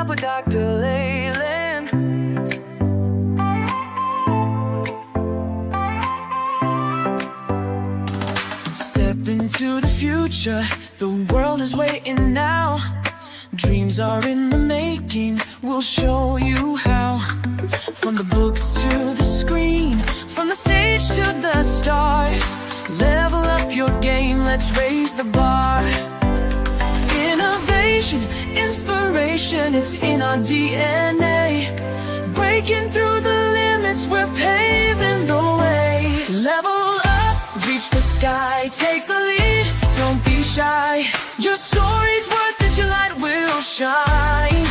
Up with Dr. Leyland. Step into the future, the world is waiting now. Dreams are in the making, we'll show you how. From the books to the screen, from the stage to the stars. Level up your game, let's raise the bar. Innovation, inspiration, it's in our DNA. Breaking through the limits, we're paving the way. Level up, reach the sky, take the lead, don't be shy. Your story's worth it, your light will shine.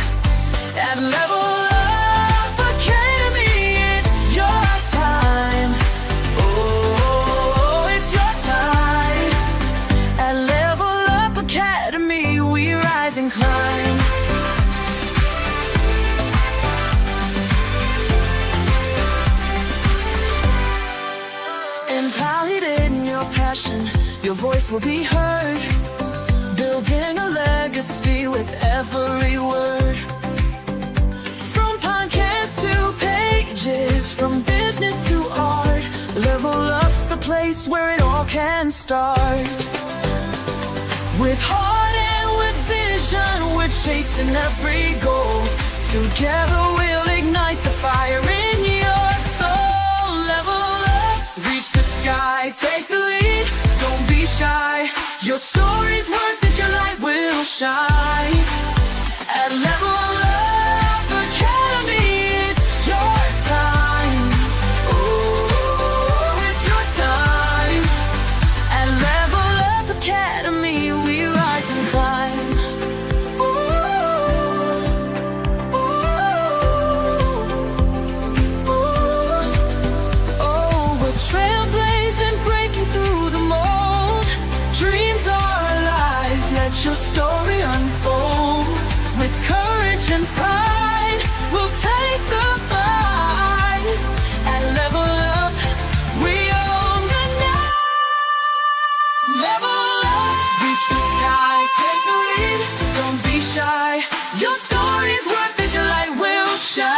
At Level Up Academy, it's your time. Oh, it's your time. At Level Up Academy, we rise and climb. Empowered in your passion, your voice will be heard. Building a legacy with every word. From podcasts to pages, from business to art. Level Up's the place where it all can start. With heart and with vision, we're chasing every goal. Together we'll ignite the fire in your soul. Level up, reach the sky, take the lead, don't be shy. Your story's worth it, your light will shine. At Level Up Academy, it's your time. Oh, it's your time. At Level Up Academy, we rise and climb. Oh, we're trailblazing, breaking through the mold. Dreams are alive, let your story unfold. With courage and pride, we'll take the fight. At Level Up, we own the night. Level up, reach the sky, take the lead, don't be shy. Your story's worth it, your light will shine.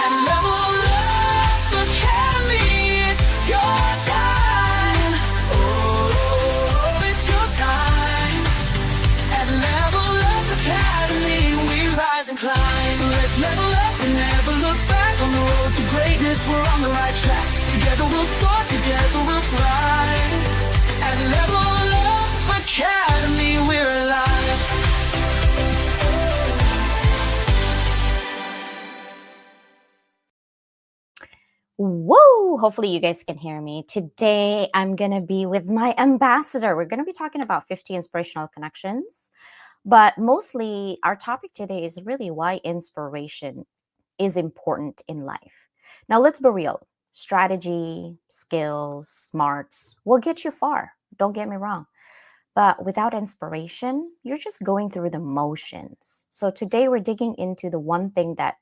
At Level Up Academy, it's your time. Oh, it's your time. At Level Up Academy, we rise and climb. So let's level up and never look back. On the road to greatness, we're on the right track. Together we'll soar, together we'll fly. At Level Up Academy, we're alive. Whoa! Hopefully you guys can hear me. Today I'm going to be with my ambassador. We're going to be talking about 50 inspirational connections, but mostly our topic today is really why inspiration is important in life. Now let's be real. Strategy, skills, smarts will get you far. Don't get me wrong. But without inspiration, you're just going through the motions. So today we're digging into the one thing that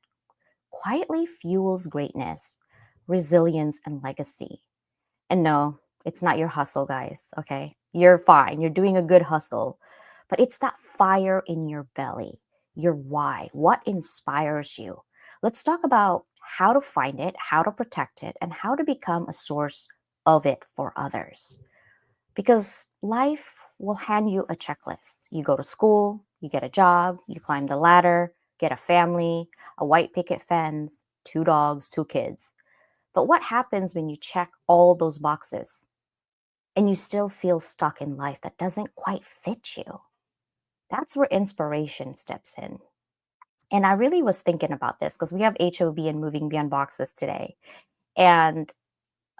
quietly fuels greatness, resilience, and legacy. And no, it's not your hustle, guys, okay? You're fine. You're doing a good hustle. But it's that fire in your belly, your why, what inspires you. Let's talk about how to find it, how to protect it, and how to become a source of it for others. Because life will hand you a checklist. You go to school, you get a job, you climb the ladder, get a family, a white picket fence, 2 dogs, 2 kids. But what happens when you check all those boxes and you still feel stuck in life that doesn't quite fit you? That's where inspiration steps in. And I really was thinking about this because we have HOB and Moving Beyond Boxes today. And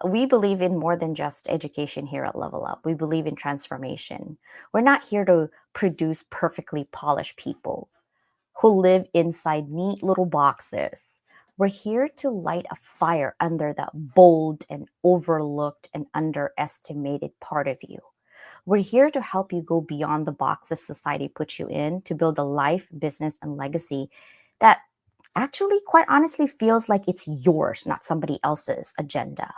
we believe in more than just education here at Level Up. We believe in transformation. We're not here to produce perfectly polished people who live inside neat little boxes. We're here to light a fire under that bold and overlooked and underestimated part of you. We're here to help you go beyond the boxes society puts you in to build a life, business, and legacy that actually, quite honestly, feels like it's yours, not somebody else's agenda.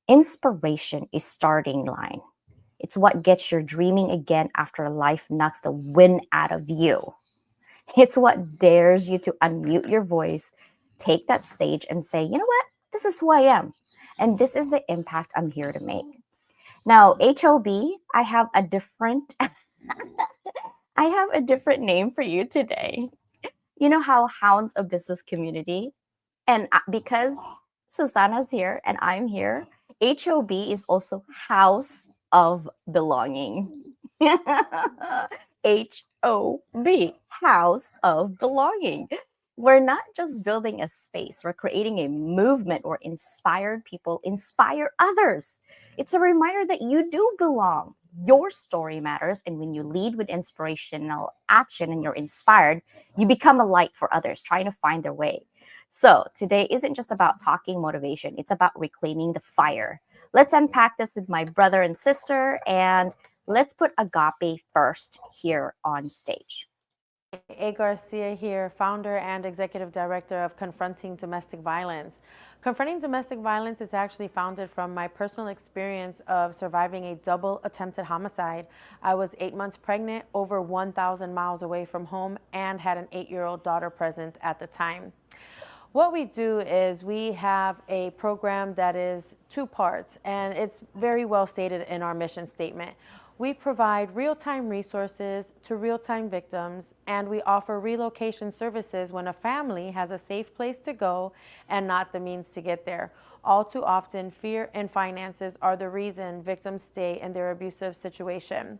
Inspiration is starting line. It's what gets you dreaming again after life knocks the wind out of you. It's what dares you to unmute your voice, take that stage, and say, you know what? This is who I am. And this is the impact I'm here to make. Now, HOB, I have a different I have a different name for you today. You know how Hounds of Business Community, and because Susanna's here and I'm here, HOB is also House of Belonging. HOB, House of Belonging. We're not just building a space, we're creating a movement where inspired people inspire others. It's a reminder that you do belong. Your story matters. And when you lead with inspirational action and you're inspired, you become a light for others trying to find their way. So today isn't just about talking motivation, it's about reclaiming the fire. Let's unpack this with my brother and sister, and let's put Agape first here on stage. A. Garcia here, founder and executive director of Confronting Domestic Violence. Confronting Domestic Violence is actually founded from my personal experience of surviving a double attempted homicide. I was 8 months pregnant, over 1,000 miles away from home, and had an 8-year-old daughter present at the time. What we do is we have a program that is 2 parts, and it's very well stated in our mission statement. We provide real-time resources to real-time victims, and we offer relocation services when a family has a safe place to go and not the means to get there. All too often, fear and finances are the reason victims stay in their abusive situation.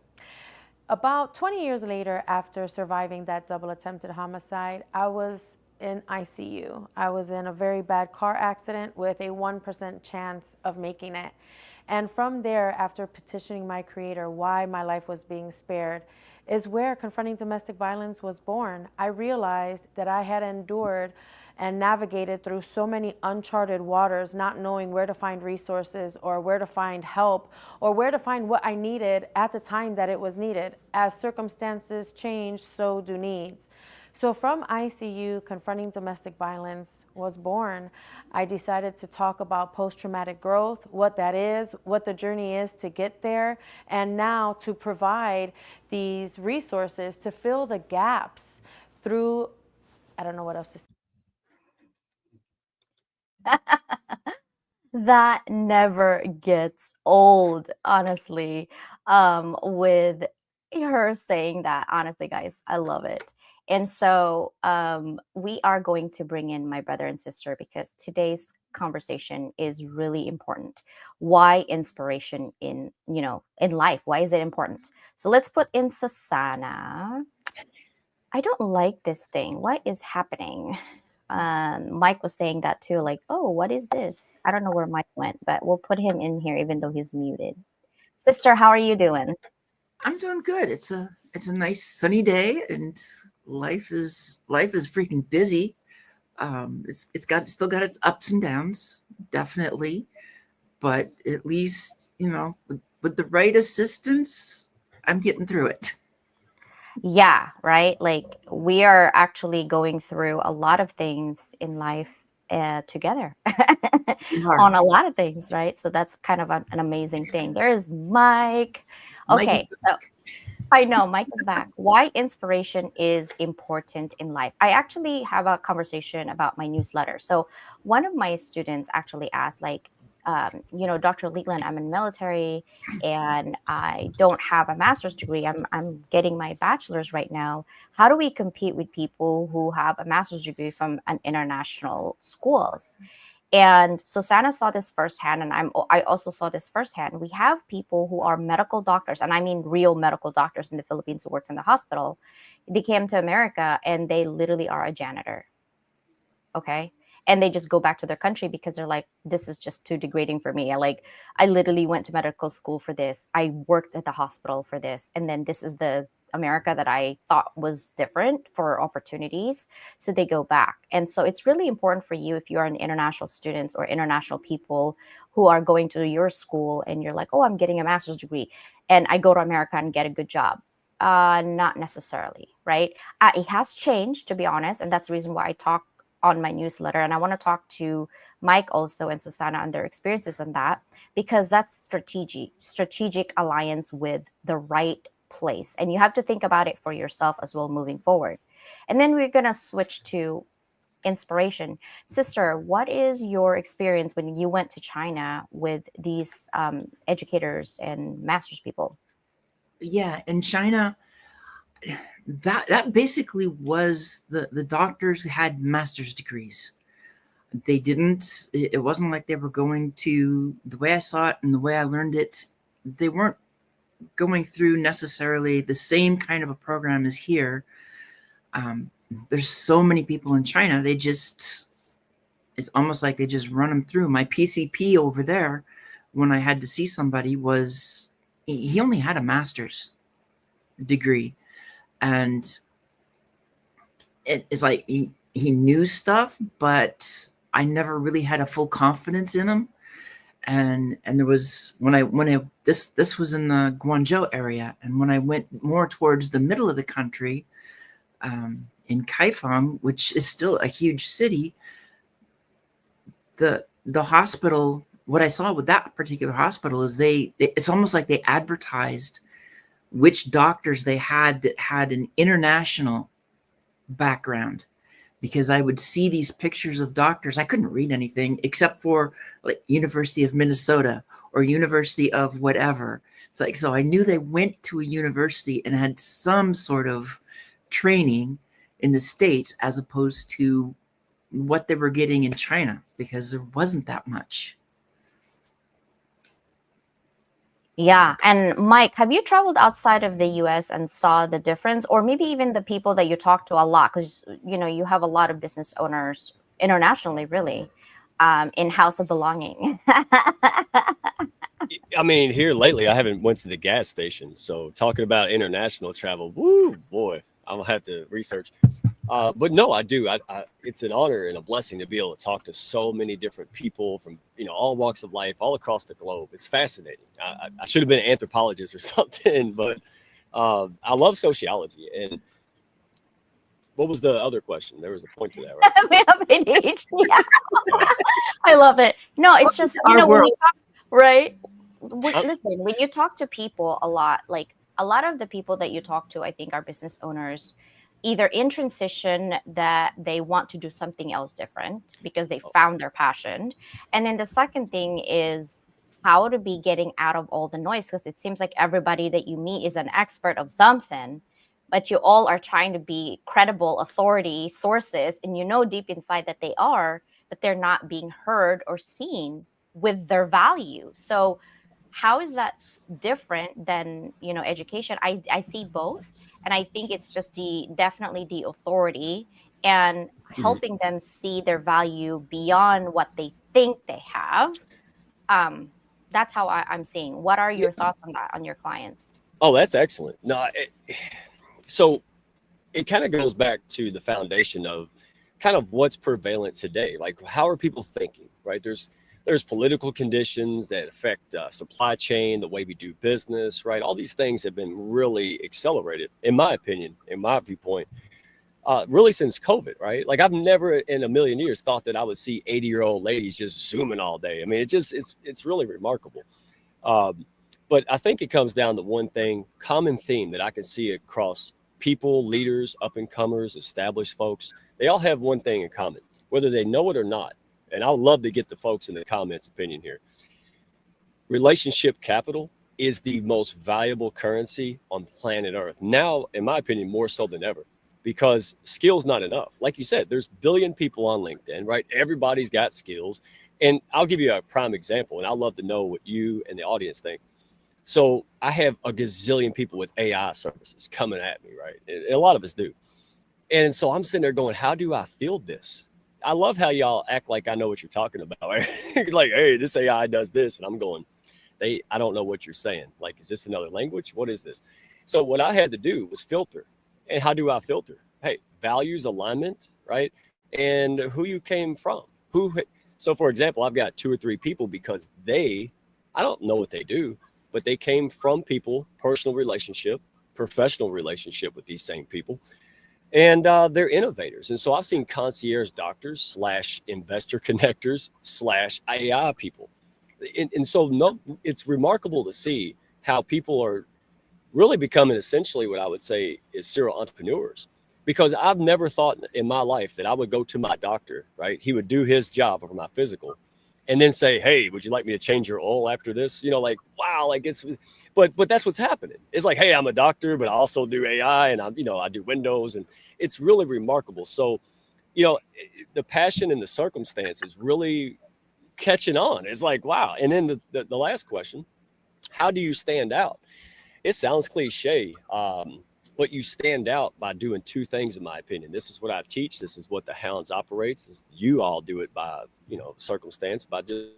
About 20 years later, after surviving that double attempted homicide, I was in ICU. I was in a very bad car accident with a 1% chance of making it. And from there, after petitioning my creator why my life was being spared, is where Confronting Domestic Violence was born. I realized that I had endured and navigated through so many uncharted waters, not knowing where to find resources or where to find help or where to find what I needed at the time that it was needed. As circumstances change, so do needs. So from ICU, Confronting Domestic Violence was born. I decided to talk about post-traumatic growth, what that is, what the journey is to get there, and now to provide these resources to fill the gaps through, I don't know what else to say. That never gets old, honestly. With her saying that, honestly, guys, I love it. And so we are going to bring in my brother and sister because today's conversation is really important. Why inspiration in life? Why is it important? So let's put in Sasana. I don't like this thing. What is happening? Mike was saying that too, like, oh, what is this? I don't know where Mike went, but we'll put him in here even though he's muted. Sister, how are you doing? I'm doing good. It's a nice sunny day, and life is freaking busy. It's still got its ups and downs, definitely, but at least with the right assistance, I'm getting through it. Yeah, right. Like we are actually going through a lot of things in life together on a lot of things, right? So that's kind of an amazing thing. There's Mike. Okay, so I know Mike is back. Why inspiration is important in life. I actually have a conversation about my newsletter. So one of my students actually asked, like, Dr. Leland, I'm in military and I don't have a master's degree. I'm getting my bachelor's right now. How do we compete with people who have a master's degree from an international schools? And Susanna saw this firsthand, and I also saw this firsthand. We have people who are medical doctors, and I mean real medical doctors in the Philippines who worked in the hospital. They came to America and they literally are a janitor. Okay. And they just go back to their country because they're like, this is just too degrading for me. I literally went to medical school for this. I worked at the hospital for this. And then this is the America that I thought was different for opportunities. So they go back. And so it's really important for you if you're an international students or international people who are going to your school and you're like, oh, I'm getting a master's degree and I go to America and get a good job. Not necessarily, right? It has changed, to be honest. And that's the reason why I talk on my newsletter. And I want to talk to Mike also and Susanna on their experiences on that, because that's strategic alliance with the right place. And you have to think about it for yourself as well moving forward. And then we're going to switch to inspiration. Sister, what is your experience when you went to China with these educators and master's people? Yeah, in China, that basically was the doctors had master's degrees. They didn't. It wasn't like they were going to, the way I saw it and the way I learned it. They weren't going through necessarily the same kind of a program as here. There's so many people in China. It's almost like they just run them through. My PCP over there, when I had to see somebody, he only had a master's degree. And it's like he knew stuff, but I never really had a full confidence in him. And there was, this was in the Guangzhou area, and when I went more towards the middle of the country, in Kaifeng, which is still a huge city, the hospital, what I saw with that particular hospital is it's almost like they advertised which doctors they had that had an international background, because I would see these pictures of doctors. I couldn't read anything except for like University of Minnesota or University of whatever. It's like, so I knew they went to a university and had some sort of training in the States as opposed to what they were getting in China, because there wasn't that much. Yeah. And Mike, have you traveled outside of the US and saw the difference, or maybe even the people that you talk to a lot? Because, you have a lot of business owners internationally, really, in House of Belonging. I mean, here lately, I haven't went to the gas station. So talking about international travel, woo, boy, I'm going to have to research. But no, I do. It's an honor and a blessing to be able to talk to so many different people from, all walks of life, all across the globe. It's fascinating. I should have been an anthropologist or something, but I love sociology. And what was the other question? There was a point to that, right? We have ADHD. Yeah. I love it. No, it's just, our when world. you talk, right? Listen, when you talk to people a lot, like a lot of the people that you talk to, I think are business owners, either in transition that they want to do something else different because they found their passion. And then the second thing is how to be getting out of all the noise, because it seems like everybody that you meet is an expert of something, but you all are trying to be credible authority sources, and deep inside that they are, but they're not being heard or seen with their value. So how is that different than, education? I see both. And I think it's just definitely the authority and helping them see their value beyond what they think they have. That's how I'm seeing. What are your thoughts on that, on your clients? Oh, that's excellent. No, so it kind of goes back to the foundation of kind of what's prevalent today. Like, how are people thinking, right? There's political conditions that affect supply chain, the way we do business, right? All these things have been really accelerated, in my opinion, in my viewpoint, really since COVID, right? Like, I've never in a million years thought that I would see 80-year-old ladies just Zooming all day. I mean, it's really remarkable. But I think it comes down to one thing, common theme that I can see across people, leaders, up-and-comers, established folks. They all have one thing in common, whether they know it or not. And I would love to get the folks in the comments opinion here. Relationship capital is the most valuable currency on planet Earth. Now, in my opinion, more so than ever, because skills not enough. Like you said, there's billion people on LinkedIn, right? Everybody's got skills. And I'll give you a prime example, and I'd love to know what you and the audience think. So I have a gazillion people with AI services coming at me, right? And a lot of us do. And so I'm sitting there going, how do I field this? I love how y'all act like I know what you're talking about. Like, hey, this AI does this. And I'm going, I don't know what you're saying. Like, is this another language? What is this? So what I had to do was filter. And how do I filter? Hey, values, alignment, right? And who you came from. So for example, I've got 2 or 3 people because I don't know what they do, but they came from people, personal relationship, professional relationship with these same people. And they're innovators. And so I've seen concierge doctors / investor connectors / AI people. And so it's remarkable to see how people are really becoming essentially what I would say is serial entrepreneurs. Because I've never thought in my life that I would go to my doctor, right? He would do his job for my physical and then say, hey, would you like me to change your oil after this? Like, wow, like but that's what's happening. It's like, hey, I'm a doctor, but I also do AI and I do Windows, and it's really remarkable. So, the passion and the circumstance is really catching on. It's like, wow. And then the last question, how do you stand out? It sounds cliche, but you stand out by doing two things, in my opinion. This is what I teach. This is what the Hounds operates. You all do it by, circumstance, by just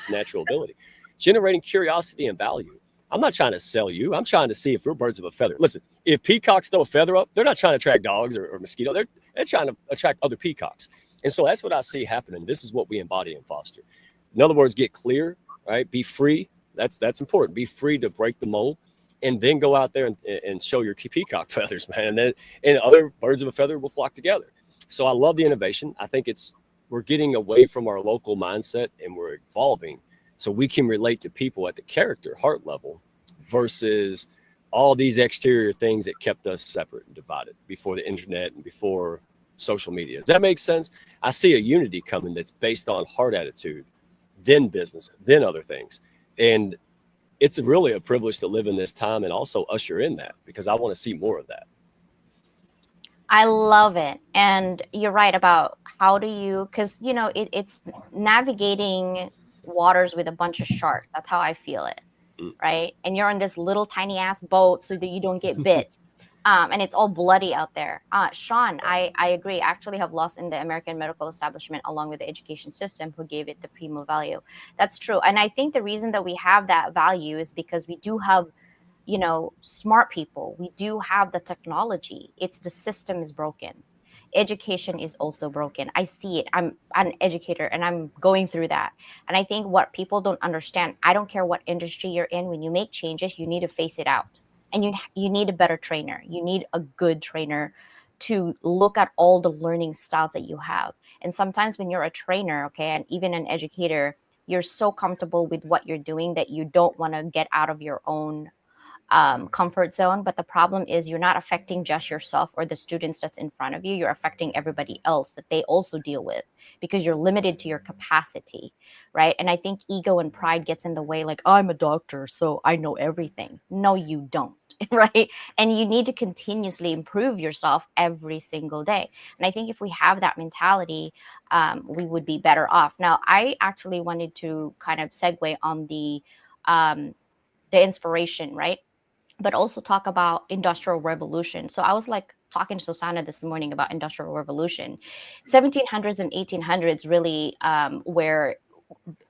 natural ability, generating curiosity and value. I'm not trying to sell you. I'm trying to see if we're birds of a feather. Listen, if peacocks throw a feather up, they're not trying to attract dogs or mosquito. They're trying to attract other peacocks. And so that's what I see happening. This is what we embody and foster. In other words, get clear, right? Be free. That's important. Be free to break the mold, and then go out there and show your peacock feathers, man. And other birds of a feather will flock together. So I love the innovation. I think we're getting away from our local mindset and we're evolving so we can relate to people at the character, heart level, versus all these exterior things that kept us separate and divided before the internet and before social media. Does that make sense? I see a unity coming that's based on heart attitude, then business, then other things. And it's really a privilege to live in this time and also usher in that, because I want to see more of that. I love it. And you're right about how do you, because, it's navigating waters with a bunch of sharks. That's how I feel it. Right. And you're on this little tiny ass boat so that you don't get bit. And it's all bloody out there. Sean, I agree. I actually have lost in the American medical establishment along with the education system who gave it the primo value. That's true. And I think the reason that we have that value is because we do have, smart people. We do have the technology. It's the system is broken. Education is also broken. I see it. I'm an educator and I'm going through that. And I think what people don't understand, I don't care what industry you're in, when you make changes, you need to face it out. And you need a better trainer. You need a good trainer to look at all the learning styles that you have. And sometimes when you're a trainer, okay, and even an educator, you're so comfortable with what you're doing that you don't want to get out of your own comfort zone. But the problem is you're not affecting just yourself or the students that's in front of you. You're affecting everybody else that they also deal with, because you're limited to your capacity, right? And I think ego and pride gets in the way, like, I'm a doctor, so I know everything. No, you don't, right? And you need to continuously improve yourself every single day. And I think if we have that mentality, we would be better off. Now, I actually wanted to kind of segue on the inspiration, right? But also talk about industrial revolution. So I was like talking to Susanna this morning about industrial revolution. 1700s and 1800s really where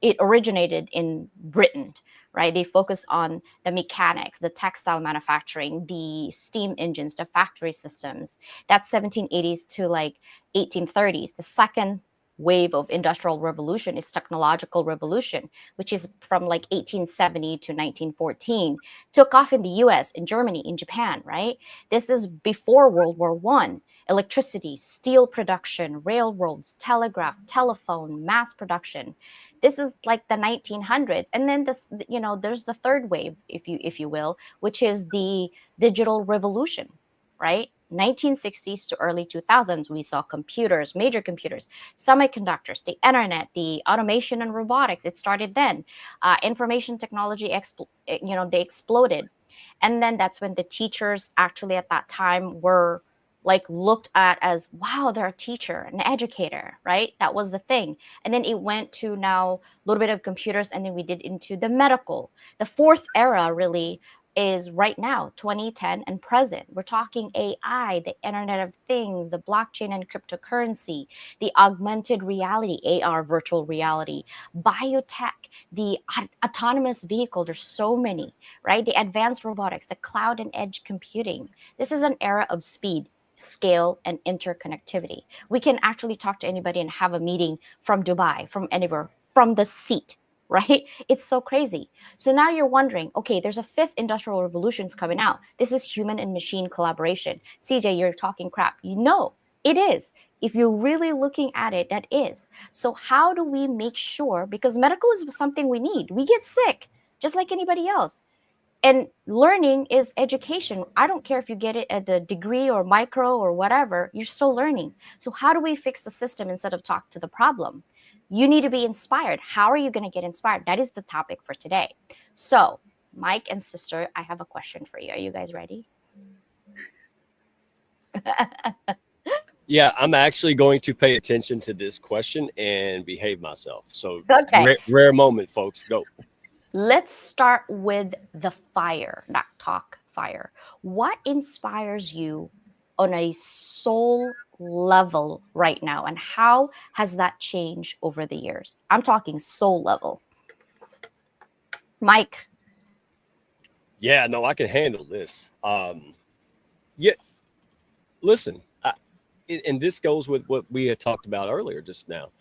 it originated in Britain, right? They focused on the mechanics, the textile manufacturing, the steam engines, the factory systems. That's 1780s to like 1830s. The second wave of industrial revolution is technological revolution, which is from like 1870 to 1914, took off in the US, in Germany, in Japan, right? This is before World War I. Electricity, steel production, railroads, telegraph, telephone, mass production. This is like the 1900s. And then this, there's the third wave, if you will, which is the digital revolution, right? 1960s to early 2000s, we saw computers, major computers, semiconductors, the internet, the automation and robotics. It started then. Information technology, they exploded. And then that's when the teachers actually at that time were like looked at as, wow, they're a teacher, an educator, right? That was the thing. And then it went to now a little bit of computers, and then we did into the medical. The fourth era really is right now, 2010 and present. We're talking AI, the Internet of Things, the blockchain and cryptocurrency, the augmented reality, AR, virtual reality, biotech, the autonomous vehicle. There's so many, right? The advanced robotics, the cloud and edge computing. This is an era of speed, scale, and interconnectivity. We can actually talk to anybody and have a meeting from Dubai, from anywhere, from the seat, right? It's so crazy. So now you're wondering, okay, there's a fifth industrial revolution's coming out. This is human and machine collaboration. CJ, you're talking crap. It is. If you're really looking at it, that is. So how do we make sure, because medical is something we need. We get sick. just like anybody else. And learning is education. I don't care if you get it at the degree or micro or whatever, you're still learning. So how do we fix the system instead of talk to the problem? You need to be inspired. How are you going to get inspired? That is the topic for today. So Mike and sister, I have a question for you. Are you guys ready? Yeah, I'm actually going to pay attention to this question and behave myself. So Okay. rare moment, folks. Go. Let's start with the fire, not talk fire. What inspires you on a soul level right now? And how has that changed over the years? I'm talking soul level. Mike. Yeah, no, I can handle this. Yeah, listen, and this goes with what we had talked about earlier just now.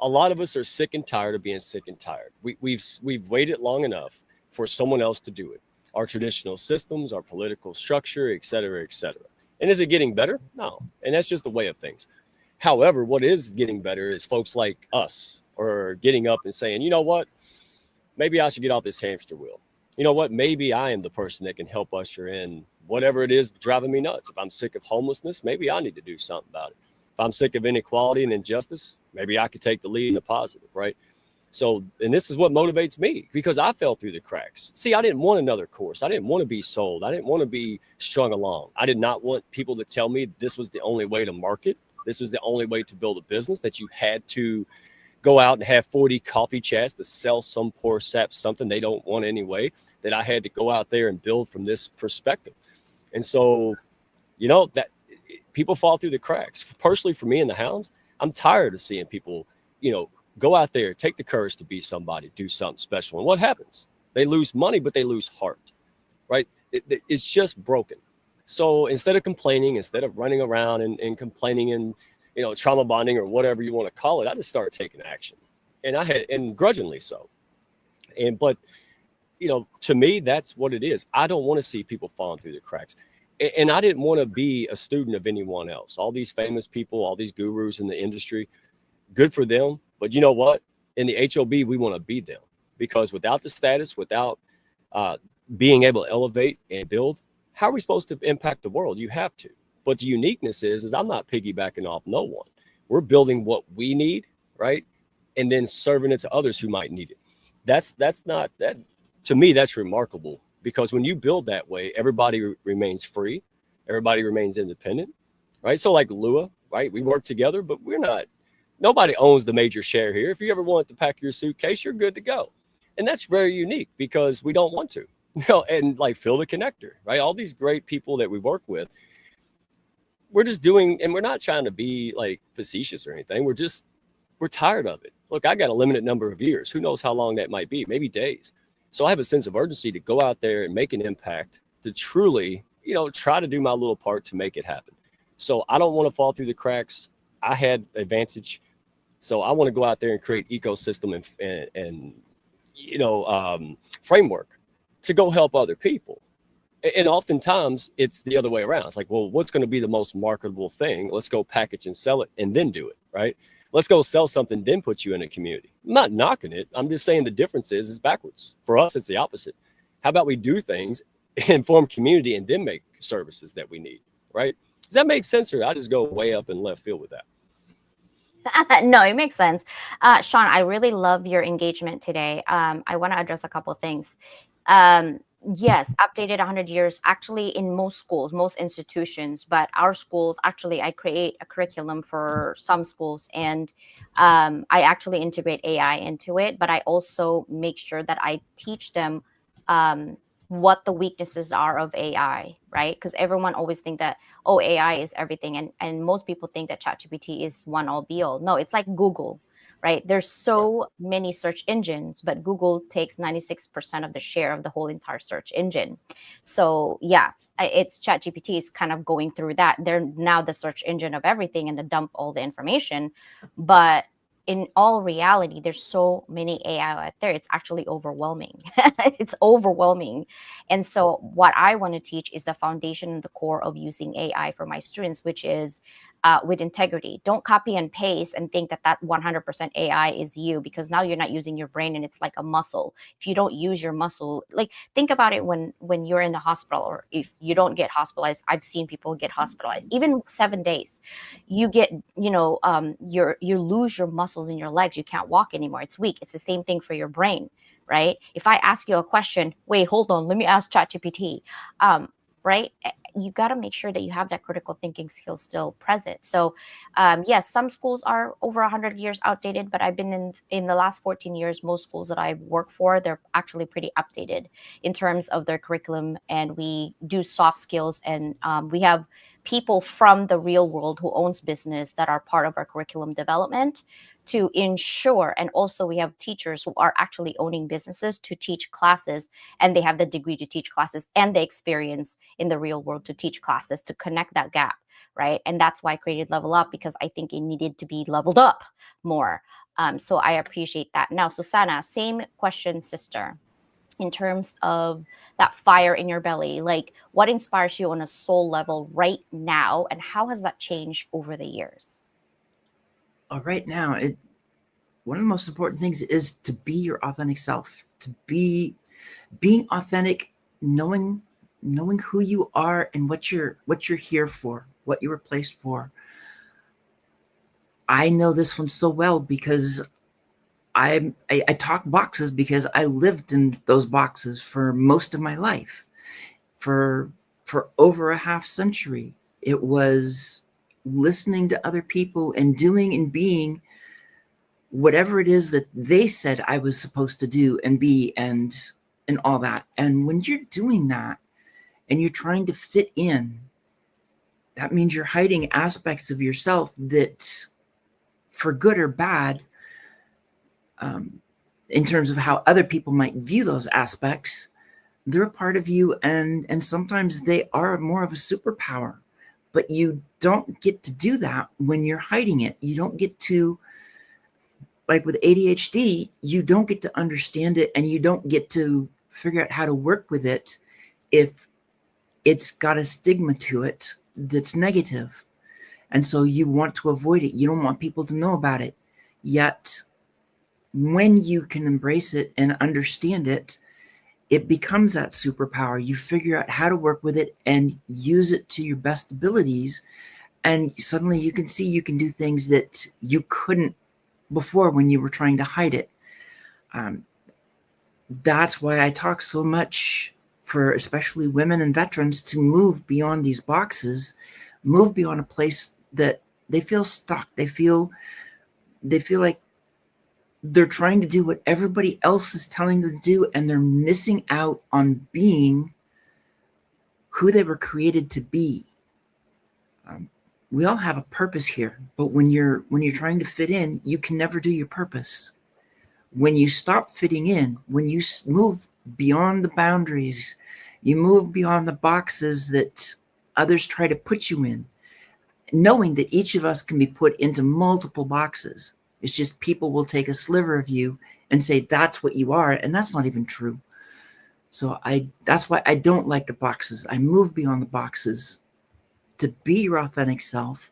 A lot of us are sick and tired of being sick and tired. We've waited long enough for someone else to do it. Our traditional systems, our political structure, et cetera, et cetera. And is it getting better? No. And that's just the way of things. However, what is getting better is folks like us are getting up and saying, you know what? Maybe I should get off this hamster wheel. You know what? Maybe I am the person that can help usher in whatever it is driving me nuts. If I'm sick of homelessness, maybe I need to do something about it. If I'm sick of inequality and injustice, maybe I could take the lead in the positive, right? So, and this is what motivates me, because I fell through the cracks. See, I didn't want another course. I didn't want to be sold. I didn't want to be strung along. I did not want people to tell me this was the only way to market. This was the only way to build a business, that you had to go out and have 40 coffee chats to sell some poor sap something they don't want anyway, that I had to go out there and build from this perspective. And so, you know, that people fall through the cracks. Personally, for me and the Hounds, I'm tired of seeing people, you know, go out there, take the courage to be somebody, do something special. And what happens? They lose money, but they lose heart, right? It's just broken. So instead of complaining, instead of running around and complaining and, you know, trauma bonding or whatever you want to call it, I just started taking action. And I had, and grudgingly so. But, you know, to me, that's what it is. I don't want to see people falling through the cracks. And I didn't want to be a student of anyone else. All these famous people, all these gurus in the industry, good for them. But you know what? In the HOB, we want to be them, because without the status, without being able to elevate and build, how are we supposed to impact the world? You have to. But the uniqueness is I'm not piggybacking off no one. We're building what we need, right? And then serving it to others who might need it. That's not that. To me, that's remarkable, because when you build that way, everybody remains free. Everybody remains independent, right? So like Lua, right? We work together, but we're not, nobody owns the major share here. If you ever want to pack your suitcase, you're good to go. And that's very unique, because we don't want to, you know, and like Phil the Connector, right? All these great people that we work with, we're just doing, and we're not trying to be like facetious or anything. We're tired of it. Look, I got a limited number of years. Who knows how long that might be, maybe days. So I have a sense of urgency to go out there and make an impact, to truly, you know, try to do my little part to make it happen. So I don't want to fall through the cracks. I had advantage. So I want to go out there and create ecosystem and you know, framework to go help other people. And oftentimes it's the other way around. It's like, well, what's going to be the most marketable thing? Let's go package and sell it and then do it, right? Let's go sell something, then put you in a community. I'm not knocking it. I'm just saying the difference is it's backwards. For us, it's the opposite. How about we do things and form community and then make services that we need, right? Does that make sense, or I just go way up in left field with that? No, it makes sense. Sean, I really love your engagement today. I want to address a couple of things. Yes, updated 100 years, actually in most schools, most institutions, but our schools, actually, I create a curriculum for some schools, and I actually integrate AI into it, but I also make sure that I teach them what the weaknesses are of AI, right? Because everyone always think that, oh, AI is everything. And most people think that ChatGPT is one all be all. No, it's like Google, right? There's so many search engines, but Google takes 96% of the share of the whole entire search engine. So yeah, it's ChatGPT is kind of going through that. They're now the search engine of everything and to dump all the information. But in all reality, there's so many AI out there. It's actually overwhelming. It's overwhelming. And so what I want to teach is the foundation and the core of using AI for my students, which is with integrity. Don't copy and paste and think that that 100% AI is you, because now you're not using your brain and it's like a muscle. If you don't use your muscle, like think about it when you're in the hospital, or if you don't get hospitalized. I've seen people get hospitalized, even 7 days. You get, you lose your muscles in your legs. You can't walk anymore. It's weak. It's the same thing for your brain, right? If I ask you a question, wait, hold on, let me ask ChatGPT. Right? You got to make sure that you have that critical thinking skill still present. So, yes, some schools are over 100 years outdated, but I've been in the last 14 years, most schools that I've worked for, they're actually pretty updated in terms of their curriculum. And we do soft skills, and we have people from the real world who owns business that are part of our curriculum development to ensure. And also we have teachers who are actually owning businesses to teach classes, and they have the degree to teach classes and the experience in the real world to teach classes, to connect that gap, right? And that's why I created Level Up, because I think it needed to be leveled up more. So I appreciate that. Now, Susanna, same question, sister. In terms of that fire in your belly, like what inspires you on a soul level right now, and how has that changed over the years? Right now, one of the most important things is to be your authentic self, to being authentic, knowing who you are and what you're here for, what you were placed for. I know this one so well because I talk boxes because I lived in those boxes for most of my life. For over a half century, it was listening to other people and doing and being whatever it is that they said I was supposed to do and be, and all that. And when you're doing that and you're trying to fit in, that means you're hiding aspects of yourself that, for good or bad, in terms of how other people might view those aspects, they're a part of you, and sometimes they are more of a superpower. But you don't get to do that when you're hiding it. You don't get to, like with ADHD, you don't get to understand it, and you don't get to figure out how to work with it if it's got a stigma to it that's negative. And so you want to avoid it. You don't want people to know about it. Yet when you can embrace it and understand it, it becomes that superpower. You figure out how to work with it and use it to your best abilities. And suddenly you can see you can do things that you couldn't before when you were trying to hide it. That's why I talk so much for especially women and veterans to move beyond these boxes, move beyond a place that they feel stuck. They feel like they're trying to do what everybody else is telling them to do, and they're missing out on being who they were created to be. We all have a purpose here, but when you're trying to fit in, you can never do your purpose. When you stop fitting in, when you move beyond the boundaries, you move beyond the boxes that others try to put you in, knowing that each of us can be put into multiple boxes. It's just people will take a sliver of you and say that's what you are, and that's not even true. So that's why I don't like the boxes. I move beyond the boxes to be your authentic self.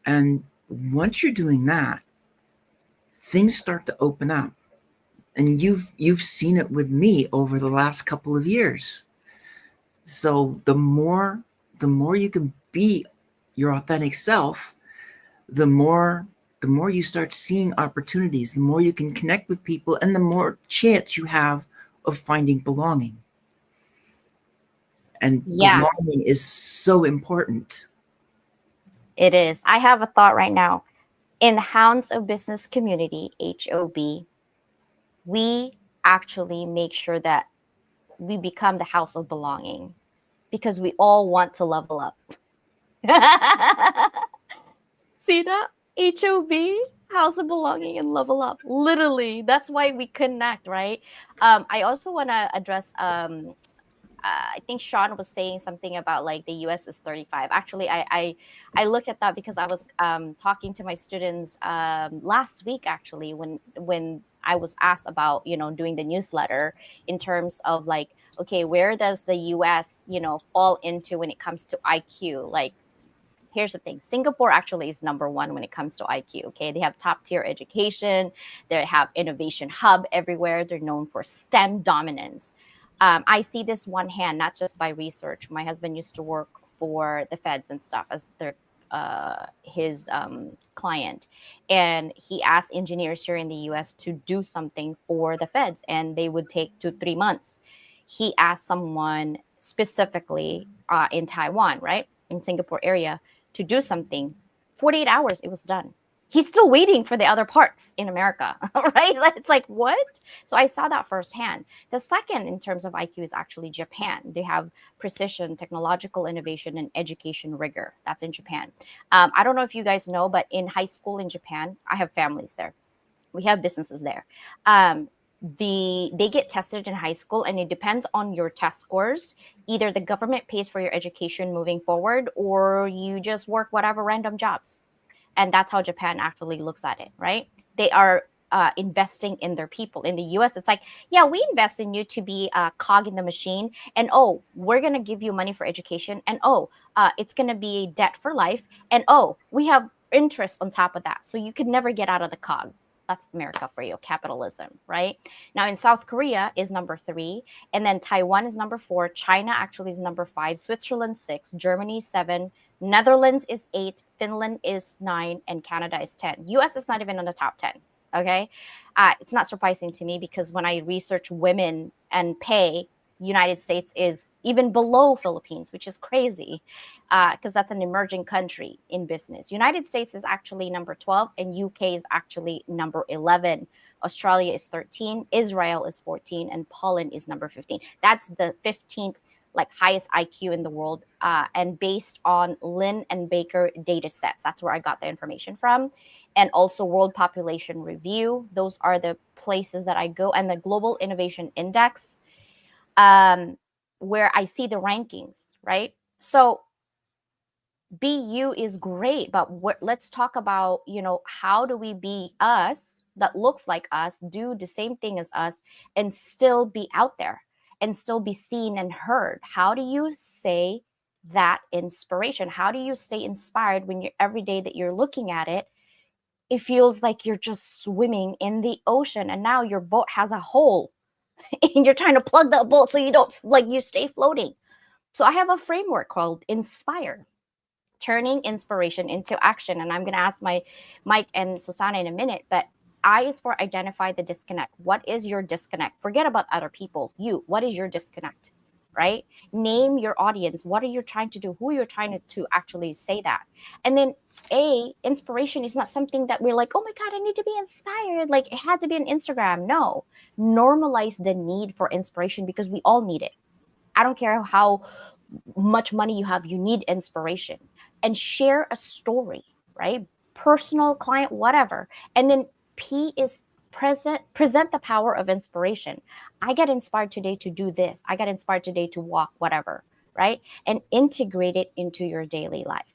And once you're doing that, things start to open up. And you've seen it with me over the last couple of years. So the more you can be your authentic self, the more you start seeing opportunities, the more you can connect with people, and the more chance you have of finding belonging. And belonging is so important. It is. I have a thought right now. In Hounds of Business Community, HOB, we actually make sure that we become the house of belonging, because we all want to level up. See that? HOB, house of belonging, and level up. Literally, that's why we connect, right? I also want to address I think Sean was saying something about like the US is 35. Actually, I look at that because I was talking to my students last week, actually, when I was asked about, doing the newsletter in terms of like, okay, where does the US, fall into when it comes to IQ? Like, here's the thing. Singapore actually is number one when it comes to IQ. Okay. They have top tier education. They have innovation hub everywhere. They're known for STEM dominance. I see this one hand, not just by research. My husband used to work for the feds and stuff as their his client, and he asked engineers here in the US to do something for the feds, and they would take 2-3 months. He asked someone specifically in Taiwan, right, in Singapore area, to do something. 48 hours, it was done. He's still waiting for the other parts in America, right? It's like, what? So I saw that firsthand. The second in terms of IQ is actually Japan. They have precision, technological innovation, and education rigor. That's in Japan. I don't know if you guys know, but in high school in Japan, I have families there. We have businesses there. They get tested in high school, and it depends on your test scores. Either the government pays for your education moving forward, or you just work whatever random jobs. And that's how Japan actually looks at it, right? They are investing in their people. In the US, it's like, yeah, we invest in you to be a cog in the machine. And oh, we're going to give you money for education. And oh, it's going to be debt for life. And oh, we have interest on top of that. So you could never get out of the cog. That's America for you, capitalism, right? Now in South Korea is number 3, and then Taiwan is number 4. China actually is number 5, Switzerland 6, Germany 7, Netherlands is 8, Finland is 9, and Canada is 10. US is not even in the top 10, okay? It's not surprising to me because when I research women and pay, United States is even below Philippines, which is crazy because that's an emerging country in business. United States is actually number 12 and UK is actually number 11. Australia is 13, Israel is 14, and Poland is number 15. That's the 15th highest IQ in the world, and based on Lynn and Baker data sets. That's where I got the information from. And also World Population Review. Those are the places that I go. And the Global Innovation Index, where I see the rankings, right? So BU is great, but let's talk about, how do we be us that looks like us, do the same thing as us, and still be out there and still be seen and heard? How do you say that inspiration? How do you stay inspired when you're every day that you're looking at it, it feels like you're just swimming in the ocean and now your boat has a hole and you're trying to plug that boat so you don't, you stay floating. So I have a framework called Inspire, turning inspiration into action. And I'm going to ask Mike and Susanna in a minute, but I is for identify the disconnect. What is your disconnect? Forget about other people. What is your disconnect, right? Name your audience. What are you trying to do? Who you're trying to actually say that? And then inspiration is not something that we're like, oh my God, I need to be inspired. Like it had to be on Instagram. No, normalize the need for inspiration because we all need it. I don't care how much money you have, you need inspiration. And share a story, right? Personal, client, whatever. And then P is present the power of inspiration. I got inspired today to do this. I got inspired today to walk, whatever, right? And integrate it into your daily life.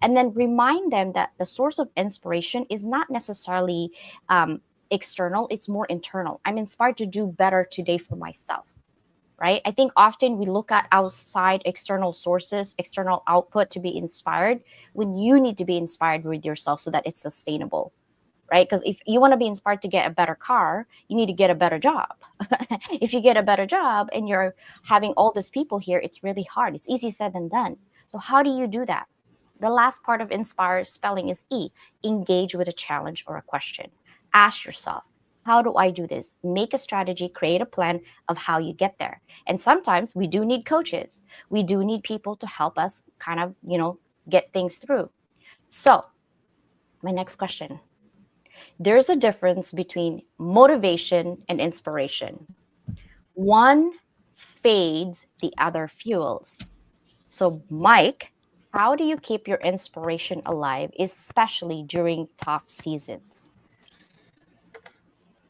And then remind them that the source of inspiration is not necessarily external, it's more internal. I'm inspired to do better today for myself, right? I think often we look at outside external sources, external output to be inspired when you need to be inspired with yourself so that it's sustainable, right? Because if you want to be inspired to get a better car, you need to get a better job. If you get a better job and you're having all these people here, it's really hard. It's easy said than done. So how do you do that? The last part of inspire spelling is E, engage with a challenge or a question. Ask yourself, how do I do this? Make a strategy, create a plan of how you get there. And sometimes we do need coaches. We do need people to help us kind of, get things through. So my next question. There's a difference between motivation and inspiration. One fades, the other fuels. So Mike, how do you keep your inspiration alive, especially during tough seasons?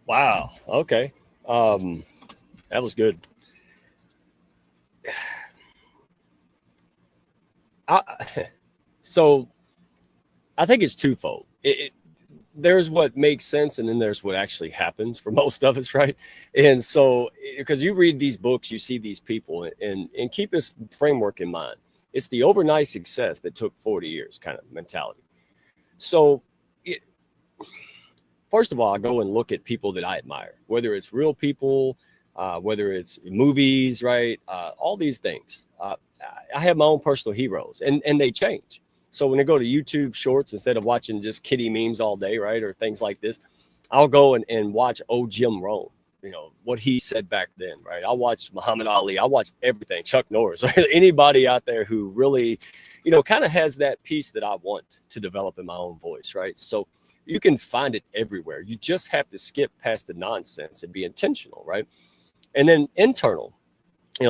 Wow. Okay. That was good. So I think it's twofold. There's what makes sense, and then there's what actually happens for most of us, right? And so, because you read these books, you see these people, and keep this framework in mind. It's the overnight success that took 40 years kind of mentality. So first of all, I go and look at people that I admire, whether it's real people, whether it's movies, right? All these things. I have my own personal heroes, and they change. So when I go to YouTube shorts, instead of watching just kiddie memes all day, right, or things like this, I'll go and watch old Jim Rohn, what he said back then, right? I'll watch Muhammad Ali. I'll watch everything, Chuck Norris, right? Anybody out there who really, kind of has that piece that I want to develop in my own voice, right? So you can find it everywhere. You just have to skip past the nonsense and be intentional, right? And then internal,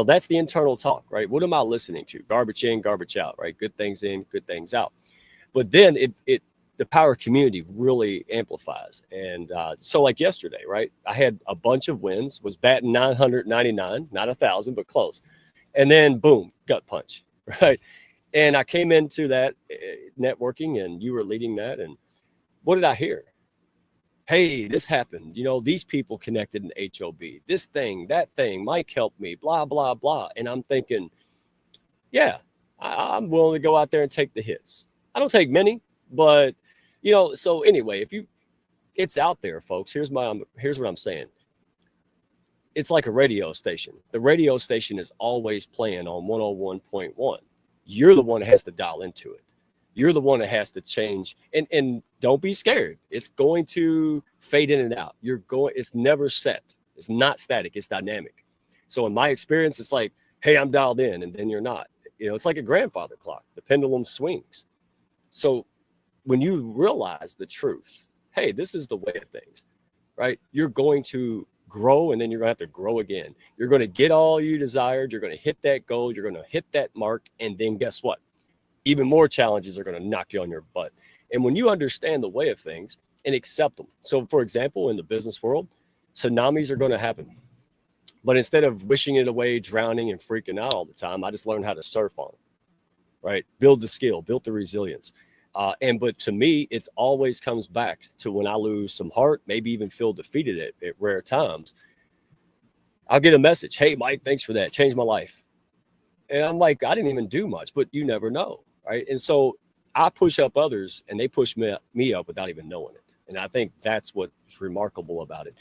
that's the internal talk, right? What am I listening to? Garbage in, garbage out, right? Good things in, good things out. But then the power community really amplifies. And so like yesterday, right? I had a bunch of wins, was batting 999, not 1,000, but close. And then boom, gut punch, right? And I came into that networking, and you were leading that. And what did I hear? Hey, this happened. These people connected in HOB. This thing, that thing, Mike helped me, blah, blah, blah. And I'm thinking, yeah, I'm willing to go out there and take the hits. I don't take many, but, so anyway, it's out there, folks. Here's what I'm saying. It's like a radio station. The radio station is always playing on 101.1. You're the one that has to dial into it. You're the one that has to change, and don't be scared. It's going to fade in and out. It's never set. It's not static. It's dynamic. So in my experience, it's like, hey, I'm dialed in, and then you're not. It's like a grandfather clock. The pendulum swings. So when you realize the truth, hey, this is the way of things, right? You're going to grow, and then you're going to have to grow again. You're going to get all you desired. You're going to hit that goal. You're going to hit that mark. And then guess what? Even more challenges are going to knock you on your butt. And when you understand the way of things and accept them. So for example, in the business world, tsunamis are going to happen. But instead of wishing it away, drowning and freaking out all the time, I just learned how to surf on it, right? Build the skill, build the resilience. But to me, it's always comes back to when I lose some heart, maybe even feel defeated at rare times. I'll get a message. Hey, Mike, thanks for that. Changed my life. And I'm like, I didn't even do much, but you never know. Right. And so I push up others, and they push me up without even knowing it. And I think that's what's remarkable about it.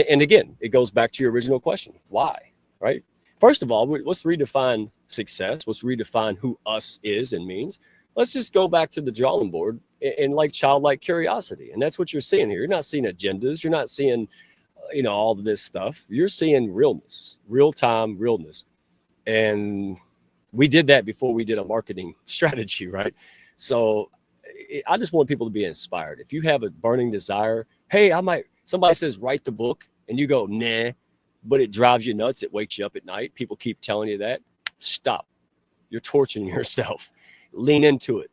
And again, it goes back to your original question. Why? Right. First of all, let's redefine success. Let's redefine who us is and means. Let's just go back to the drawing board and like childlike curiosity. And that's what you're seeing here. You're not seeing agendas. You're not seeing, all of this stuff. You're seeing realness, real time realness. And we did that before we did a marketing strategy, right? So I just want people to be inspired. If you have a burning desire, hey, somebody says, write the book, and you go, nah, but it drives you nuts. It wakes you up at night. People keep telling you that. Stop. You're torturing yourself. Lean into it.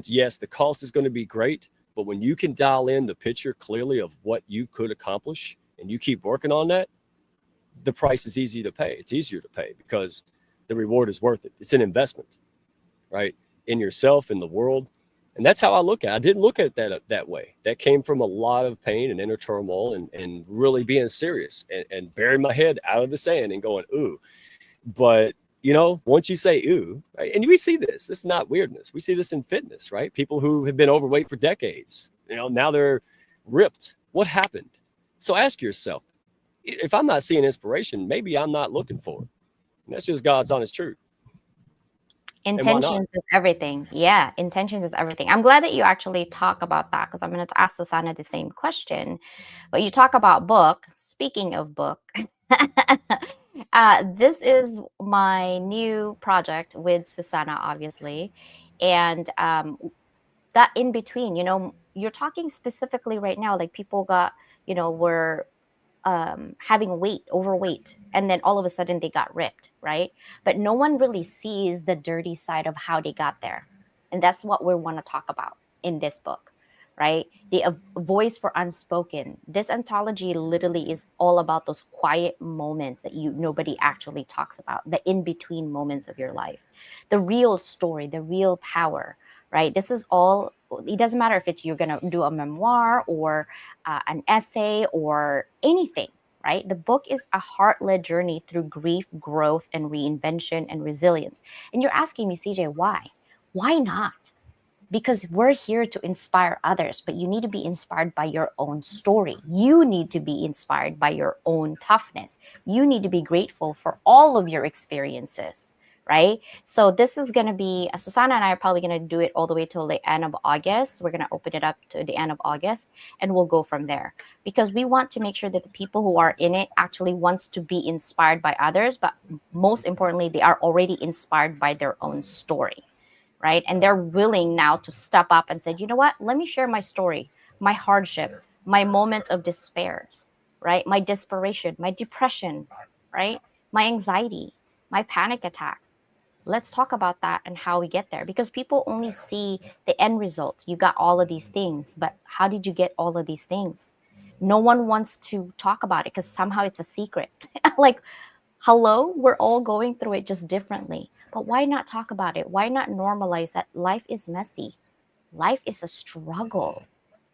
Yes, the cost is going to be great, but when you can dial in the picture clearly of what you could accomplish, and you keep working on that, the price is easy to pay. It's easier to pay because the reward is worth it. It's an investment, right? In yourself, in the world. And that's how I look at it. I didn't look at it that way. That came from a lot of pain and inner turmoil and really being serious and burying my head out of the sand and going, ooh. But, once you say ooh, right? And we see this is not weirdness. We see this in fitness, right? People who have been overweight for decades, now they're ripped. What happened? So ask yourself, if I'm not seeing inspiration, maybe I'm not looking for it. And that's just God's honest truth. Intentions is everything. Yeah, intentions is everything. I'm glad that you actually talk about that, because I'm going to ask Susanna the same question. But you talk about book. Speaking of book, this is my new project with Susanna, obviously. And that in between, you're talking specifically right now, like people got, were having overweight, and then all of a sudden they got ripped, right? But no one really sees the dirty side of how they got there. And that's what we want to talk about in this book, right? The voice for unspoken. This anthology literally is all about those quiet moments that nobody actually talks about, the in-between moments of your life, the real story, the real power, right? This is all, it doesn't matter if you're going to do a memoir or an essay or anything, right? The book is a heart-led journey through grief, growth, and reinvention and resilience. And you're asking me, CJ, why? Why not? Because we're here to inspire others, but you need to be inspired by your own story. You need to be inspired by your own toughness. You need to be grateful for all of your experiences, right? So this is going to be, Susanna and I are probably going to do it all the way till the end of August. We're going to open it up to the end of August, and we'll go from there, because we want to make sure that the people who are in it actually wants to be inspired by others, but most importantly, they are already inspired by their own story, right? And they're willing now to step up and say, you know what, let me share my story, my hardship, my moment of despair, right? My desperation, my depression, right? My anxiety, my panic attacks. Let's talk about that and how we get there, because people only see the end result. You got all of these things, but how did you get all of these things? No one wants to talk about it because somehow it's a secret. Like, hello, we're all going through it just differently. But why not talk about it? Why not normalize that life is messy? Life is a struggle,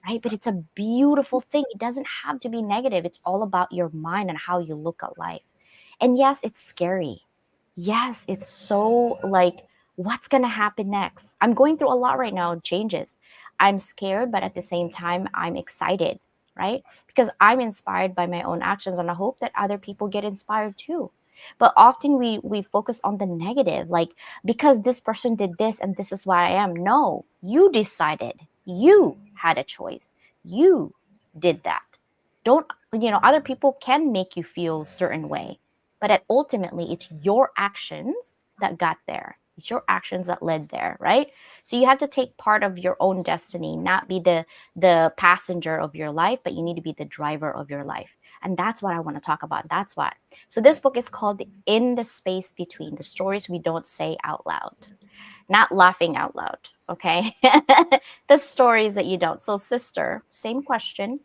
right? But it's a beautiful thing. It doesn't have to be negative. It's all about your mind and how you look at life. And yes, it's scary. Yes, it's so like, what's going to happen next? I'm going through a lot right now, changes. I'm scared, but at the same time, I'm excited, right? Because I'm inspired by my own actions, and I hope that other people get inspired too. But often we focus on the negative, like, because this person did this and this is why I am. No, you decided. You had a choice. You did that. Don't, other people can make you feel a certain way, but ultimately it's your actions that got there. It's your actions that led there, right? So you have to take part of your own destiny, not be the passenger of your life, but you need to be the driver of your life. And that's what I want to talk about. That's what. So this book is called In the Space Between, the stories we don't say out loud. Not laughing out loud, okay? The stories that you don't. So sister, same question.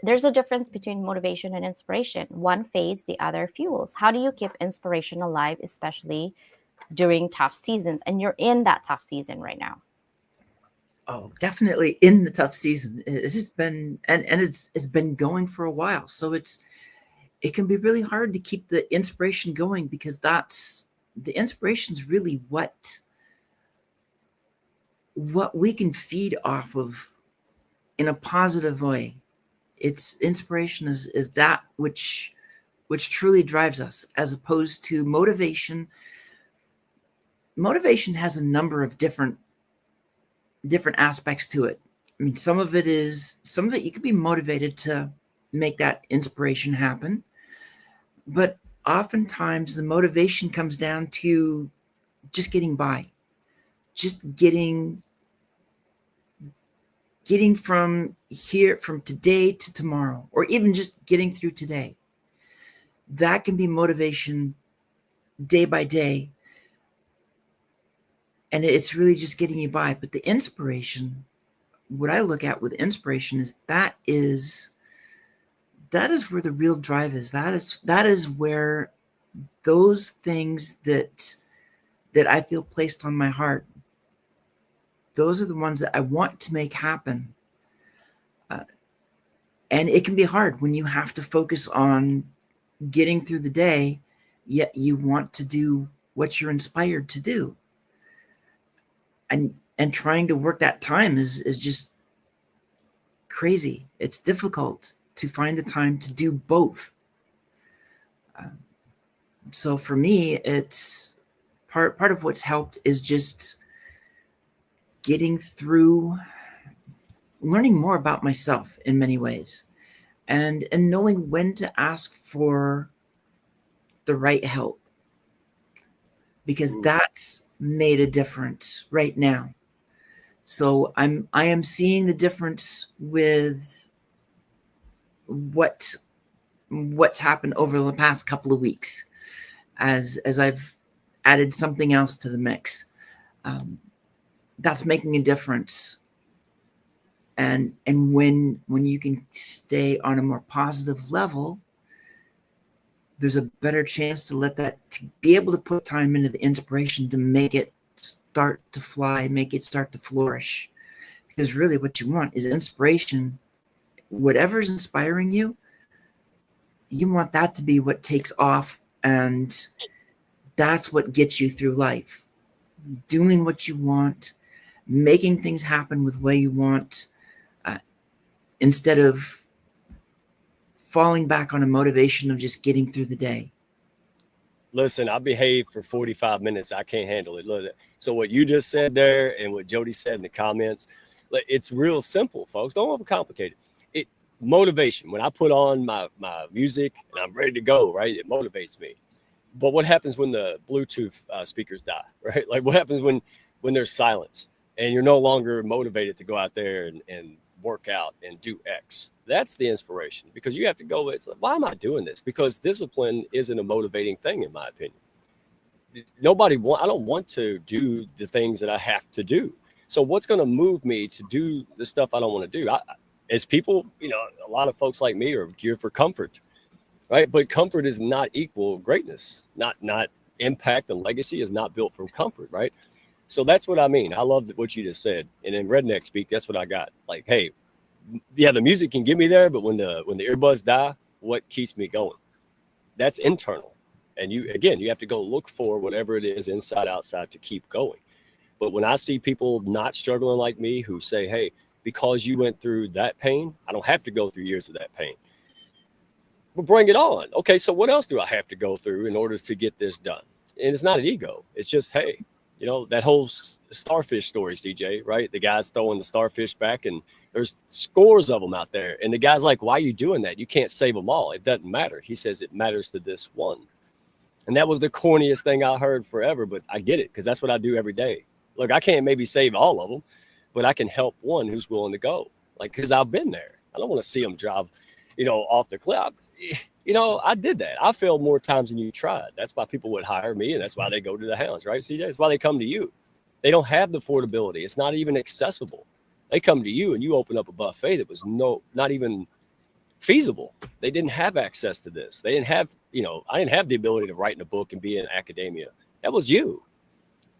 There's a difference between motivation and inspiration. One fades, the other fuels. How do you keep inspiration alive, especially during tough seasons? And you're in that tough season right now. Oh, definitely in the tough season. It's been and it's been going for a while. So it can be really hard to keep the inspiration going, because the inspiration is really what we can feed off of in a positive way. It's inspiration is that which truly drives us, as opposed to motivation. Motivation has a number of different aspects to it. I mean, some of it you could be motivated to make that inspiration happen, but oftentimes the motivation comes down to just getting by, just getting from today to tomorrow, or even just getting through today. That can be motivation day by day, and it's really just getting you by. But the inspiration, what I look at with inspiration, is that is where the real drive is. That is where those things that I feel placed on my heart, those are the ones that I want to make happen. And it can be hard when you have to focus on getting through the day, yet you want to do what you're inspired to do. And trying to work that time is just crazy. It's difficult to find the time to do both. So for me, it's part of what's helped is just getting through, learning more about myself in many ways, and knowing when to ask for the right help, because that's made a difference right now. So I am seeing the difference with what's happened over the past couple of weeks, as I've added something else to the mix. That's making a difference. And when you can stay on a more positive level, there's a better chance to be able to put time into the inspiration to make it start to fly, make it start to flourish. Because really what you want is inspiration. Whatever's inspiring you, you want that to be what takes off, and that's what gets you through life. Doing what you want, making things happen with the way you want, instead of falling back on a motivation of just getting through the day. Listen, I behaved for 45 minutes. I can't handle it. Look, so what you just said there and what Jody said in the comments, it's real simple, folks. Don't overcomplicate it. Motivation. When I put on my music and I'm ready to go, right? It motivates me. But what happens when the Bluetooth speakers die, right? Like what happens when there's silence and you're no longer motivated to go out there and work out and do X? That's the inspiration, because you have to go, it's like, why am I doing this? Because discipline isn't a motivating thing, in my opinion. I don't want to do the things that I have to do. So what's going to move me to do the stuff I don't want to do? As people, a lot of folks like me are geared for comfort, right? But comfort is not equal greatness. Not impact and legacy is not built from comfort, right? So that's what I mean. I love what you just said. And in redneck speak, that's what I got. Like, hey, yeah, the music can get me there, but when the earbuds die, what keeps me going? That's internal. And you have to go look for whatever it is inside, outside to keep going. But when I see people not struggling like me who say, hey, because you went through that pain, I don't have to go through years of that pain. Well, bring it on. Okay, so what else do I have to go through in order to get this done? And it's not an ego. It's just, hey, that whole starfish story, CJ, right? The guy's throwing the starfish back, and there's scores of them out there. And the guy's like, why are you doing that? You can't save them all. It doesn't matter. He says it matters to this one. And that was the corniest thing I heard forever, but I get it, because that's what I do every day. Look, I can't maybe save all of them, but I can help one who's willing to go. Like, because I've been there. I don't want to see them drive, off the cliff. I did that. I failed more times than you tried. That's why people would hire me, and that's why they go to the hounds, right, CJ? That's why they come to you. They don't have the affordability. It's not even accessible. They come to you, and you open up a buffet that was not even feasible. They didn't have access to this. They didn't have, I didn't have the ability to write in a book and be in academia. That was you,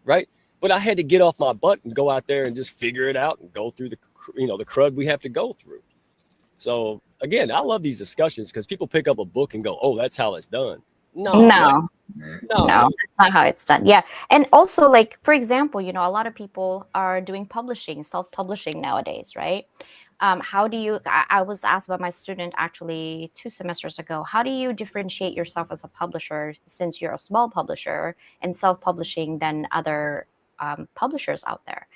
right? But I had to get off my butt and go out there and just figure it out and go through the crud we have to go through. So again, I love these discussions because people pick up a book and go, oh, that's how it's done. No, that's not how it's done. Yeah. And also, like, for example, a lot of people are doing publishing, self-publishing nowadays, right? How do you, I was asked by my student actually 2 semesters ago, how do you differentiate yourself as a publisher, since you're a small publisher and self-publishing than other publishers out there?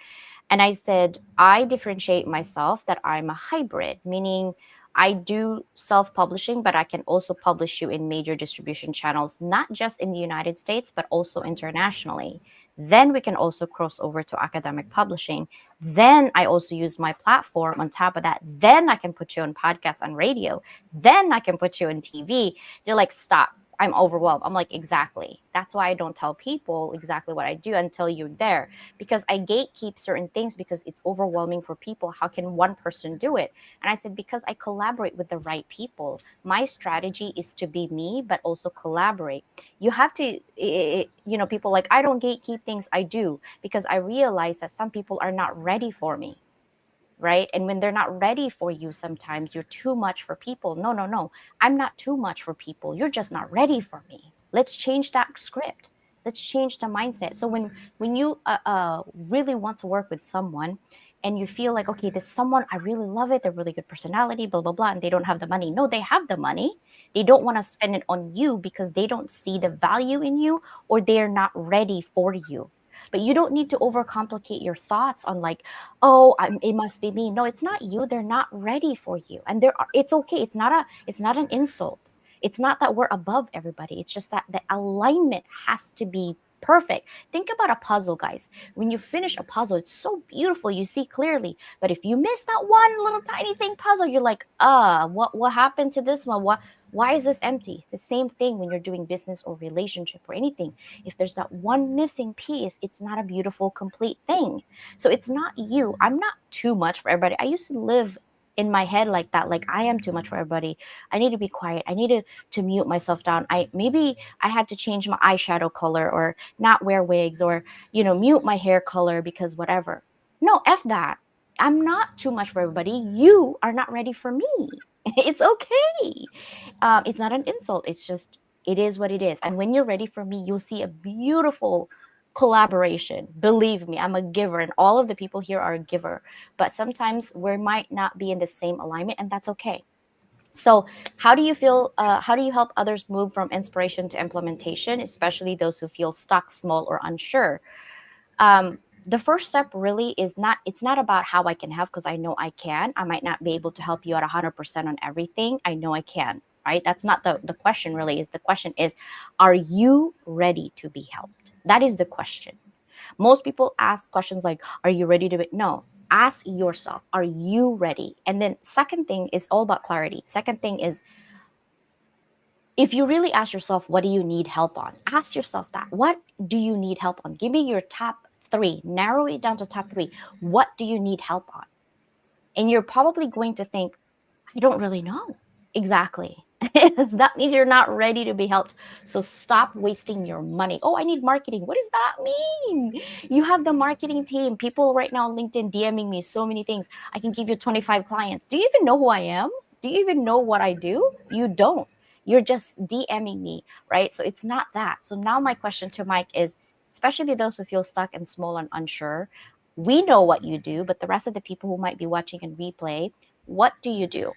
And I said, I differentiate myself that I'm a hybrid, meaning I do self-publishing, but I can also publish you in major distribution channels, not just in the United States, but also internationally. Then we can also cross over to academic publishing. Then I also use my platform on top of that. Then I can put you on podcasts and radio. Then I can put you on TV. They're like, stop. I'm overwhelmed. I'm like, exactly. That's why I don't tell people exactly what I do until you're there, because I gatekeep certain things because it's overwhelming for people. How can one person do it? And I said, because I collaborate with the right people. My strategy is to be me, but also collaborate. You have to, people like, I don't gatekeep things. I do, because I realize that some people are not ready for me. Right? And when they're not ready for you, sometimes you're too much for people. No. I'm not too much for people. You're just not ready for me. Let's change that script. Let's change the mindset. So when you really want to work with someone and you feel like, okay, this someone, I really love it. They're really good personality, blah, blah, blah, and they don't have the money. No, they have the money. They don't want to spend it on you because they don't see the value in you, or they're not ready for you. But you don't need to overcomplicate your thoughts on like, oh, it must be me. No, it's not you. They're not ready for you. And it's okay. It's not an insult. It's not that we're above everybody. It's just that the alignment has to be perfect. Think about a puzzle, guys. When you finish a puzzle, it's so beautiful. You see clearly. But if you miss that one little tiny thing puzzle, you're like, what happened to this one? Why is this empty? It's the same thing when you're doing business or relationship or anything. If there's that one missing piece, it's not a beautiful, complete thing. So it's not you. I'm not too much for everybody. I used to live in my head like that, like I am too much for everybody. I need to be quiet. I needed to mute myself down. Maybe I had to change my eyeshadow color, or not wear wigs, or mute my hair color because whatever. No, F that. I'm not too much for everybody. You are not ready for me. It's okay. It's not an insult. It's just, it is what it is. And when you're ready for me, you'll see a beautiful collaboration. Believe me, I'm a giver, and all of the people here are a giver. But sometimes we might not be in the same alignment, and that's okay. So, how do you feel? How do you help others move from inspiration to implementation, especially those who feel stuck, small, or unsure? The first step really is not, it's not about how I can help, because I know I can. I might not be able to help you at 100% on everything. I know I can, right? That's not the question really. Is the question is, are you ready to be helped? That is the question. Most people ask questions like, are you ready to be? No, ask yourself, are you ready? And then second thing is all about clarity. Second thing is, if you really ask yourself, what do you need help on? Ask yourself that. What do you need help on? Give me your top 3. Narrow it down to top 3. What do you need help on? And you're probably going to think, I don't really know. Exactly. That means you're not ready to be helped. So stop wasting your money. Oh, I need marketing. What does that mean? You have the marketing team. People right now on LinkedIn DMing me so many things. I can give you 25 clients. Do you even know who I am? Do you even know what I do? You don't. You're just DMing me, right? So it's not that. So now my question to Mike is, especially those who feel stuck and small and unsure, we know what you do, but the rest of the people who might be watching and replay, what do you do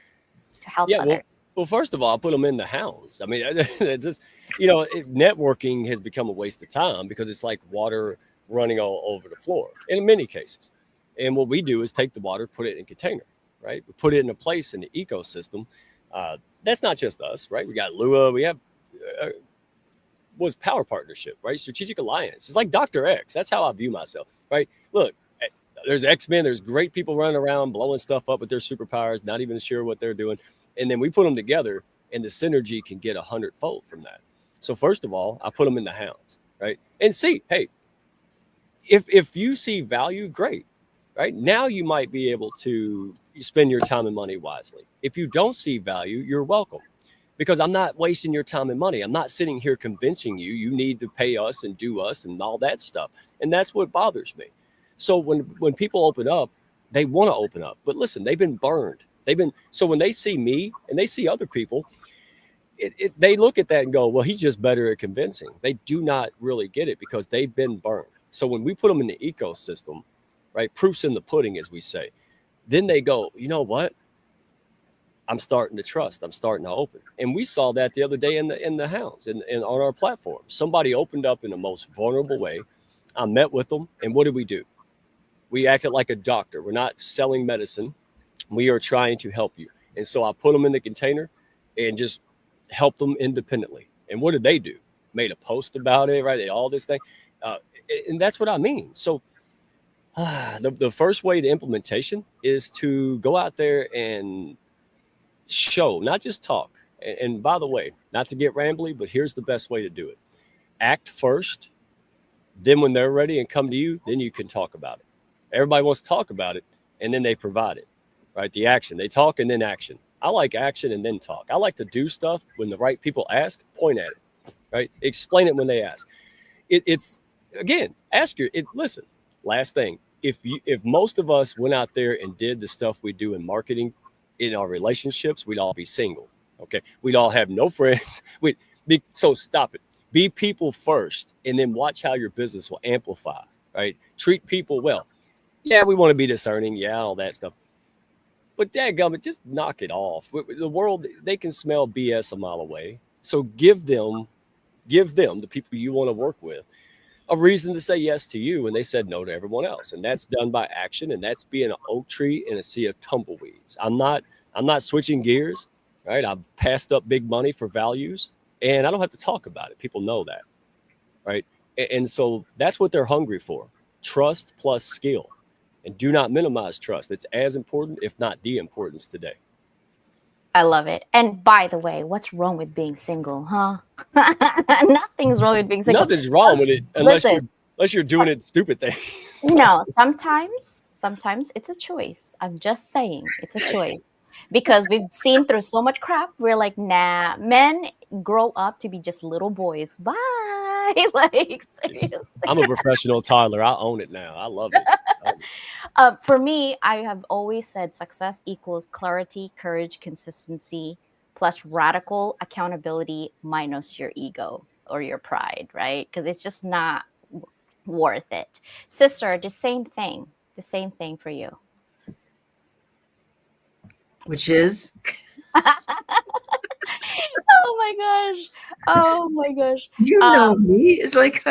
to help Yeah, others? well, first of all, I put them in the hounds. I mean, it's just, networking has become a waste of time because it's like water running all over the floor in many cases. And what we do is take the water, put it in a container, right? We put it in a place in the ecosystem. That's not just us, right? We got Lua, we have was power partnership, right? Strategic alliance. It's like Dr. X. That's how I view myself, right? Look, there's X-Men, there's great people running around blowing stuff up with their superpowers, not even sure what they're doing. And then we put them together and the synergy can get 100-fold from that. So first of all, I put them in the hounds, right? And see, hey, if you see value, great, right? Now you might be able to spend your time and money wisely. If you don't see value, you're welcome, because I'm not wasting your time and money. I'm not sitting here convincing you need to pay us and do us and all that stuff. And that's what bothers me. So when people open up, they want to open up, but listen, they've been burned. So when they see me and they see other people, they look at that and go, well, he's just better at convincing. They do not really get it because they've been burned. So when we put them in the ecosystem, right, proof's in the pudding, as we say, then they go, you know what? I'm starting to trust. I'm starting to open. And we saw that the other day in the hounds and on our platform. Somebody opened up in the most vulnerable way. I met with them. And what did we do? We acted like a doctor. We're not selling medicine. We are trying to help you. And so I put them in the container and just helped them independently. And what did they do? Made a post about it, right? All this thing. And that's what I mean. So the first way to implementation is to go out there and show, not just talk. And by the way, not to get rambly, but here's the best way to do it. Act first. Then when they're ready and come to you, then you can talk about it. Everybody wants to talk about it, and then they provide it, right? The action. They talk and then action. I like action and then talk. I like to do stuff when the right people ask, point at it, right? Explain it when they ask. It's again, listen, last thing. If most of us went out there and did the stuff we do in marketing in our relationships, we'd all be single. Okay. We'd all have no friends. So stop it. Be people first, and then watch how your business will amplify, right? Treat people well. Yeah, we want to be discerning. Yeah, all that stuff. But dadgummit, just knock it off. The world, they can smell BS a mile away. So give them, the people you want to work with, a reason to say yes to you when they said no to everyone else. And that's done by action. And that's being an oak tree in a sea of tumbleweeds. I'm not switching gears, right? I've passed up big money for values, and I don't have to talk about it. People know that, right? And so that's what they're hungry for. Trust plus skill. And do not minimize trust. It's as important, if not the importance today. I love it. And by the way, what's wrong with being single, huh? Nothing's wrong with being single. Nothing's wrong with it unless you're doing it stupid thing. No, sometimes it's a choice. I'm just saying it's a choice. Because we've seen through so much crap, we're like, nah, men grow up to be just little boys. Bye. Like, seriously. I'm a professional toddler. I own it now. I love it. For me, I have always said success equals clarity, courage, consistency, plus radical accountability minus your ego or your pride, right? Because it's just not worth it. Sister, the same thing. The same thing for you. Which is Oh my gosh. Oh my gosh. you know me. It's like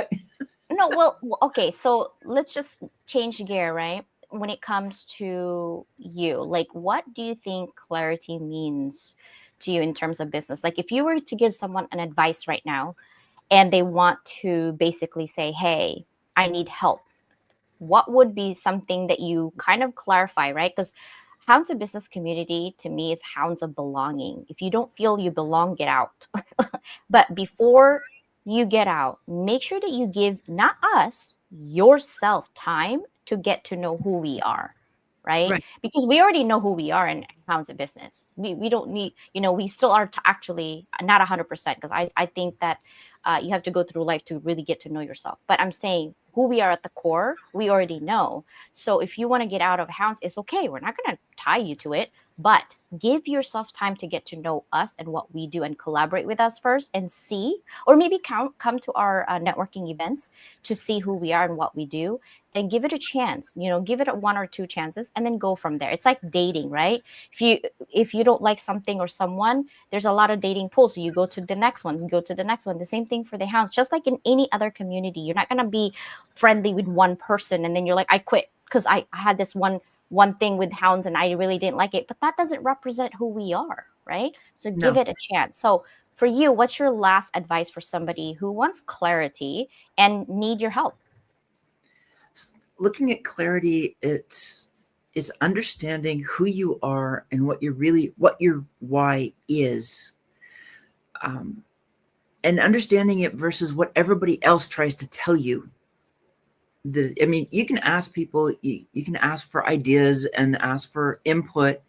No, well, okay, so let's just change gear, right? When it comes to you, like, what do you think clarity means to you in terms of business? Like, if you were to give someone an advice right now and they want to basically say, hey, I need help, what would be something that you kind of clarify, right? Because hounds of business community to me is hounds of belonging. If you don't feel you belong, get out. But before you get out, make sure that you give not us, yourself time to get to know who we are, right? Right. Because we already know who we are in hounds of business. We don't need, we still are actually not 100% because I think that you have to go through life to really get to know yourself. But I'm saying who we are at the core, we already know. So if you want to get out of hounds, it's okay. We're not going to tie you to it, but give yourself time to get to know us and what we do and collaborate with us first and see, or maybe come to our networking events to see who we are and what we do and give it a chance, give it one or two chances and then go from there. It's like dating, right? If you don't like something or someone, there's a lot of dating pools. So you go to the next one, you go to the next one. The same thing for the hounds, just like in any other community. You're not going to be friendly with one person and then you're like, I quit because I had this one thing with hounds and I really didn't like it, but that doesn't represent who we are, right? So No. give it a chance. So for you, what's your last advice for somebody who wants clarity and need your help? Looking at clarity, it's understanding who you are and what your why is, and understanding it versus what everybody else tries to tell you. You can ask people, you can ask for ideas and ask for input,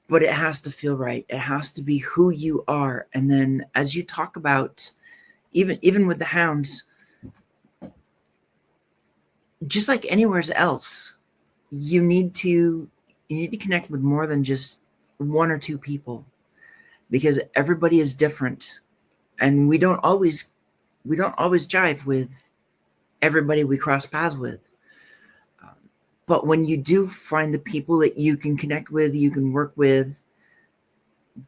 but it has to feel right. It has to be who you are. And then as you talk about, even with the hounds, just like anywhere else, you need to connect with more than just one or two people, because everybody is different and we don't always jive with everybody we cross paths with. But when you do find the people that you can connect with, you can work with,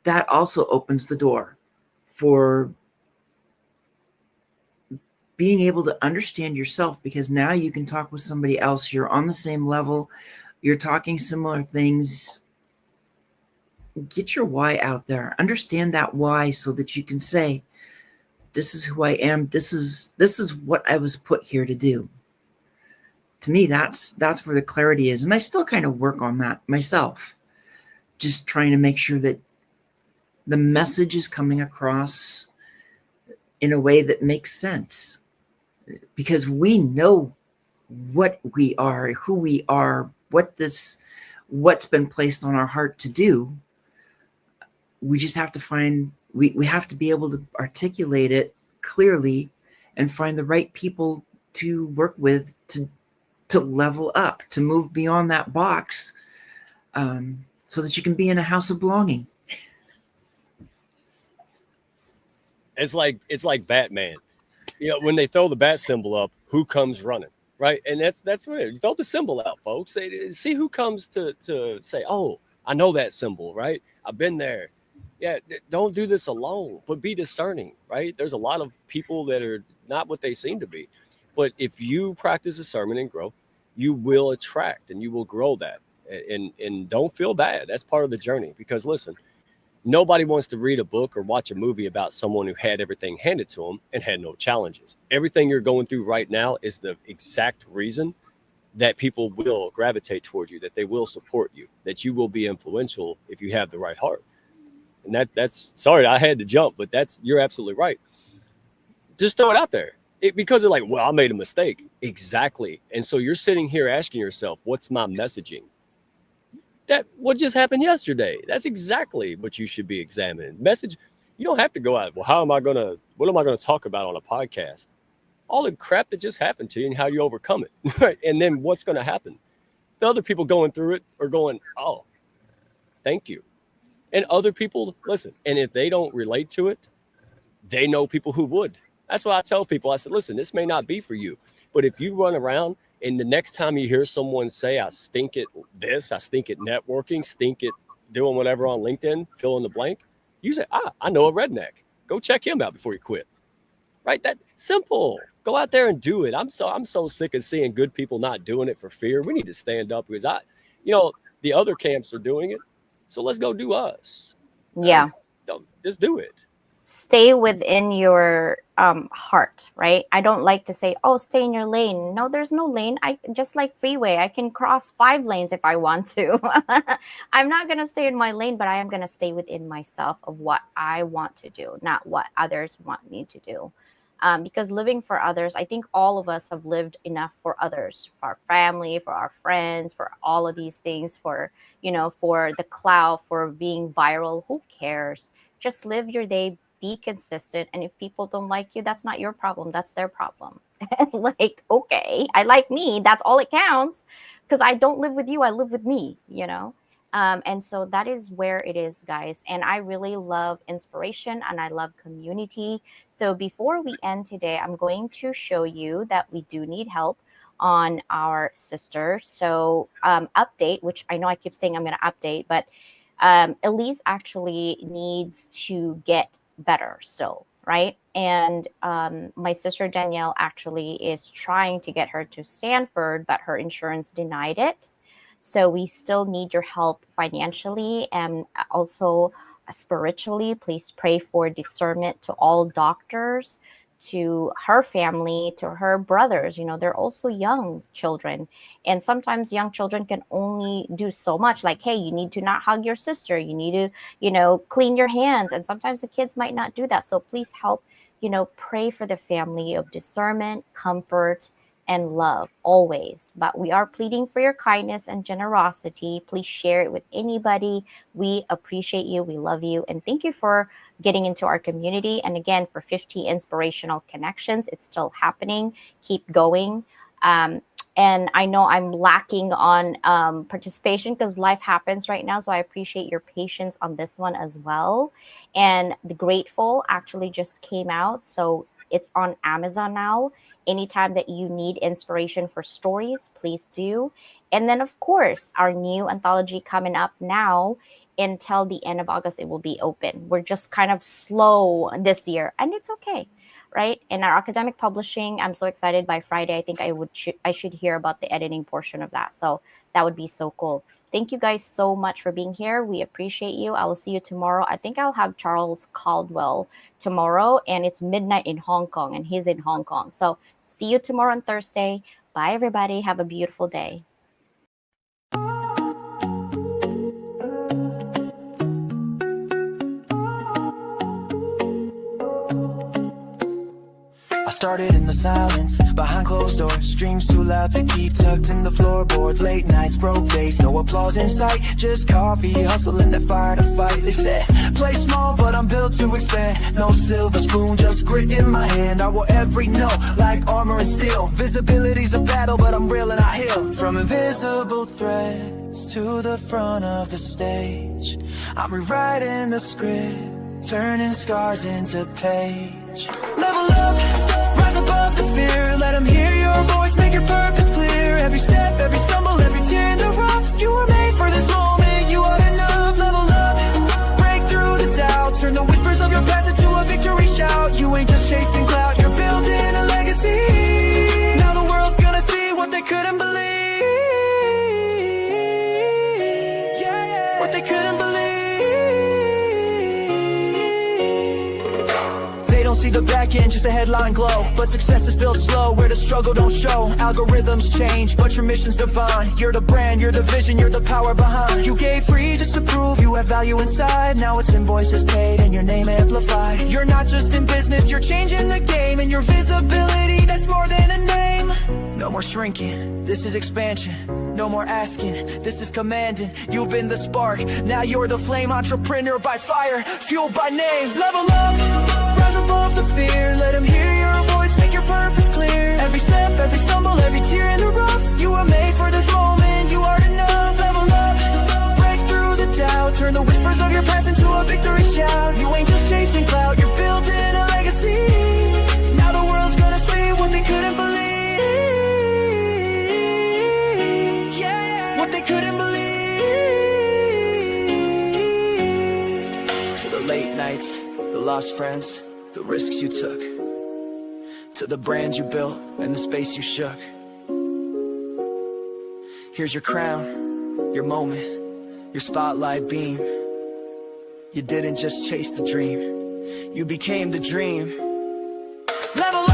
that also opens the door for being able to understand yourself, because now you can talk with somebody else. You're on the same level. You're talking similar things. Get your why out there. Understand that why so that you can say, this is who I am. This is what I was put here to do. To me, that's where the clarity is. And I still kind of work on that myself. Just trying to make sure that the message is coming across in a way that makes sense. Because we know what we are, who we are, what's been placed on our heart to do. We just have to we have to be able to articulate it clearly and find the right people to work with to level up, to move beyond that box, so that you can be in a house of belonging. It's like Batman. When they throw the bat symbol up, who comes running, right? And that's what you throw the symbol out, folks. See who comes to say, oh, I know that symbol, right? I've been there. Yeah, don't do this alone, but be discerning, right? There's a lot of people that are not what they seem to be. But if you practice discernment and grow, you will attract and you will grow that. And don't feel bad. That's part of the journey. Because listen, nobody wants to read a book or watch a movie about someone who had everything handed to them and had no challenges. Everything you're going through right now is the exact reason that people will gravitate towards you, that they will support you, that you will be influential if you have the right heart. And that's sorry, I had to jump, but you're absolutely right. Just throw it out there. Because they're like, well, I made a mistake. Exactly. And so you're sitting here asking yourself, what's my messaging? What just happened yesterday? That's exactly what you should be examining. Message, you don't have to go out, well, what am I going to talk about on a podcast? all the crap that just happened to you and how you overcome it. Right. And then what's going to happen? The other people going through it are going, oh, thank you. And other people, listen, and if they don't relate to it, they know people who would. That's why I tell people, I said, listen, this may not be for you, but if you run around and the next time you hear someone say, I stink at this, I stink at networking, stink at doing whatever on LinkedIn, fill in the blank, you say, I know a redneck. Go check him out before you quit. Right? That simple. Go out there and do it. I'm so sick of seeing good people not doing it for fear. We need to stand up because the other camps are doing it. So let's go do us. Yeah. Just do it. Stay within your heart, right? I don't like to say, oh, stay in your lane. No, there's no lane. I just like freeway. I can cross 5 lanes if I want to. I'm not going to stay in my lane, but I am going to stay within myself of what I want to do, not what others want me to do. Because living for others, I think all of us have lived enough for others, for our family, for our friends, for all of these things, for the clout, for being viral. Who cares? Just live your day, be consistent. And if people don't like you, that's not your problem. That's their problem. Like, okay, I like me. That's all it counts. Because I don't live with you. I live with me, And so that is where it is, guys. And I really love inspiration and I love community. So before we end today, I'm going to show you that we do need help on our sister. So update, which I know I keep saying I'm going to update, but Elise actually needs to get better still, right? And my sister Danielle actually is trying to get her to Stanford, but her insurance denied it. So we still need your help financially and also spiritually. Please pray for discernment to all doctors, to her family, to her brothers. They're also young children. And sometimes young children can only do so much. Like, hey, you need to not hug your sister. You need to, clean your hands. And sometimes the kids might not do that. So please help, pray for the family of discernment, comfort, and love always. But we are pleading for your kindness and generosity. Please share it with anybody. We appreciate you. We love you. And thank you for getting into our community. And again, for 50 inspirational connections, it's still happening. Keep going. And I know I'm lacking on participation because life happens right now. So I appreciate your patience on this one as well. And The Grateful actually just came out. So it's on Amazon now. Anytime that you need inspiration for stories, please do. And then, of course, our new anthology coming up now until the end of August, it will be open. We're just kind of slow this year, and it's okay, right? In our academic publishing, I'm so excited. By Friday, I think I should hear about the editing portion of that. So that would be so cool. Thank you guys so much for being here. We appreciate you. I will see you tomorrow. I think I'll have Charles Caldwell tomorrow, and it's midnight in Hong Kong, and he's in Hong Kong. So see you tomorrow on Thursday. Bye, everybody. Have a beautiful day. I started in the silence, behind closed doors. Dreams too loud to keep tucked in the floorboards. Late nights, broke days, no applause in sight. Just coffee, hustling that fire to fight. They said, play small, but I'm built to expand. No silver spoon, just grit in my hand. I will every note like armor and steel. Visibility's a battle, but I'm real and I heal. From invisible threads to the front of the stage, I'm rewriting the script, turning scars into page. Level up, rise above the fear. Let them hear your voice, make your purpose clear. Every step, every stumble, every tear in the rough. You were made for this moment, you are enough. Level up, break through the doubt. Turn the whispers of your past into a victory shout. You ain't just chasing clout, you're building a legacy. Now the world's gonna see what they couldn't believe. Yeah, yeah. What they couldn't believe. See the back end, just a headline glow. But success is built slow, where the struggle don't show. Algorithms change, but your mission's divine. You're the brand, you're the vision, you're the power behind. You gave free just to prove you have value inside. Now it's invoices paid and your name amplified. You're not just in business, you're changing the game. And your visibility, that's more than a name. No more shrinking, this is expansion. No more asking, this is commanding. You've been the spark, now you're the flame. Entrepreneur by fire, fueled by name. Level up, rise above the fear. Let them hear your voice, make your purpose clear. lost friends, the risks you took, to the brand you built and the space you shook. Here's your crown, your moment, your spotlight beam. You didn't just chase the dream, you became the dream. Level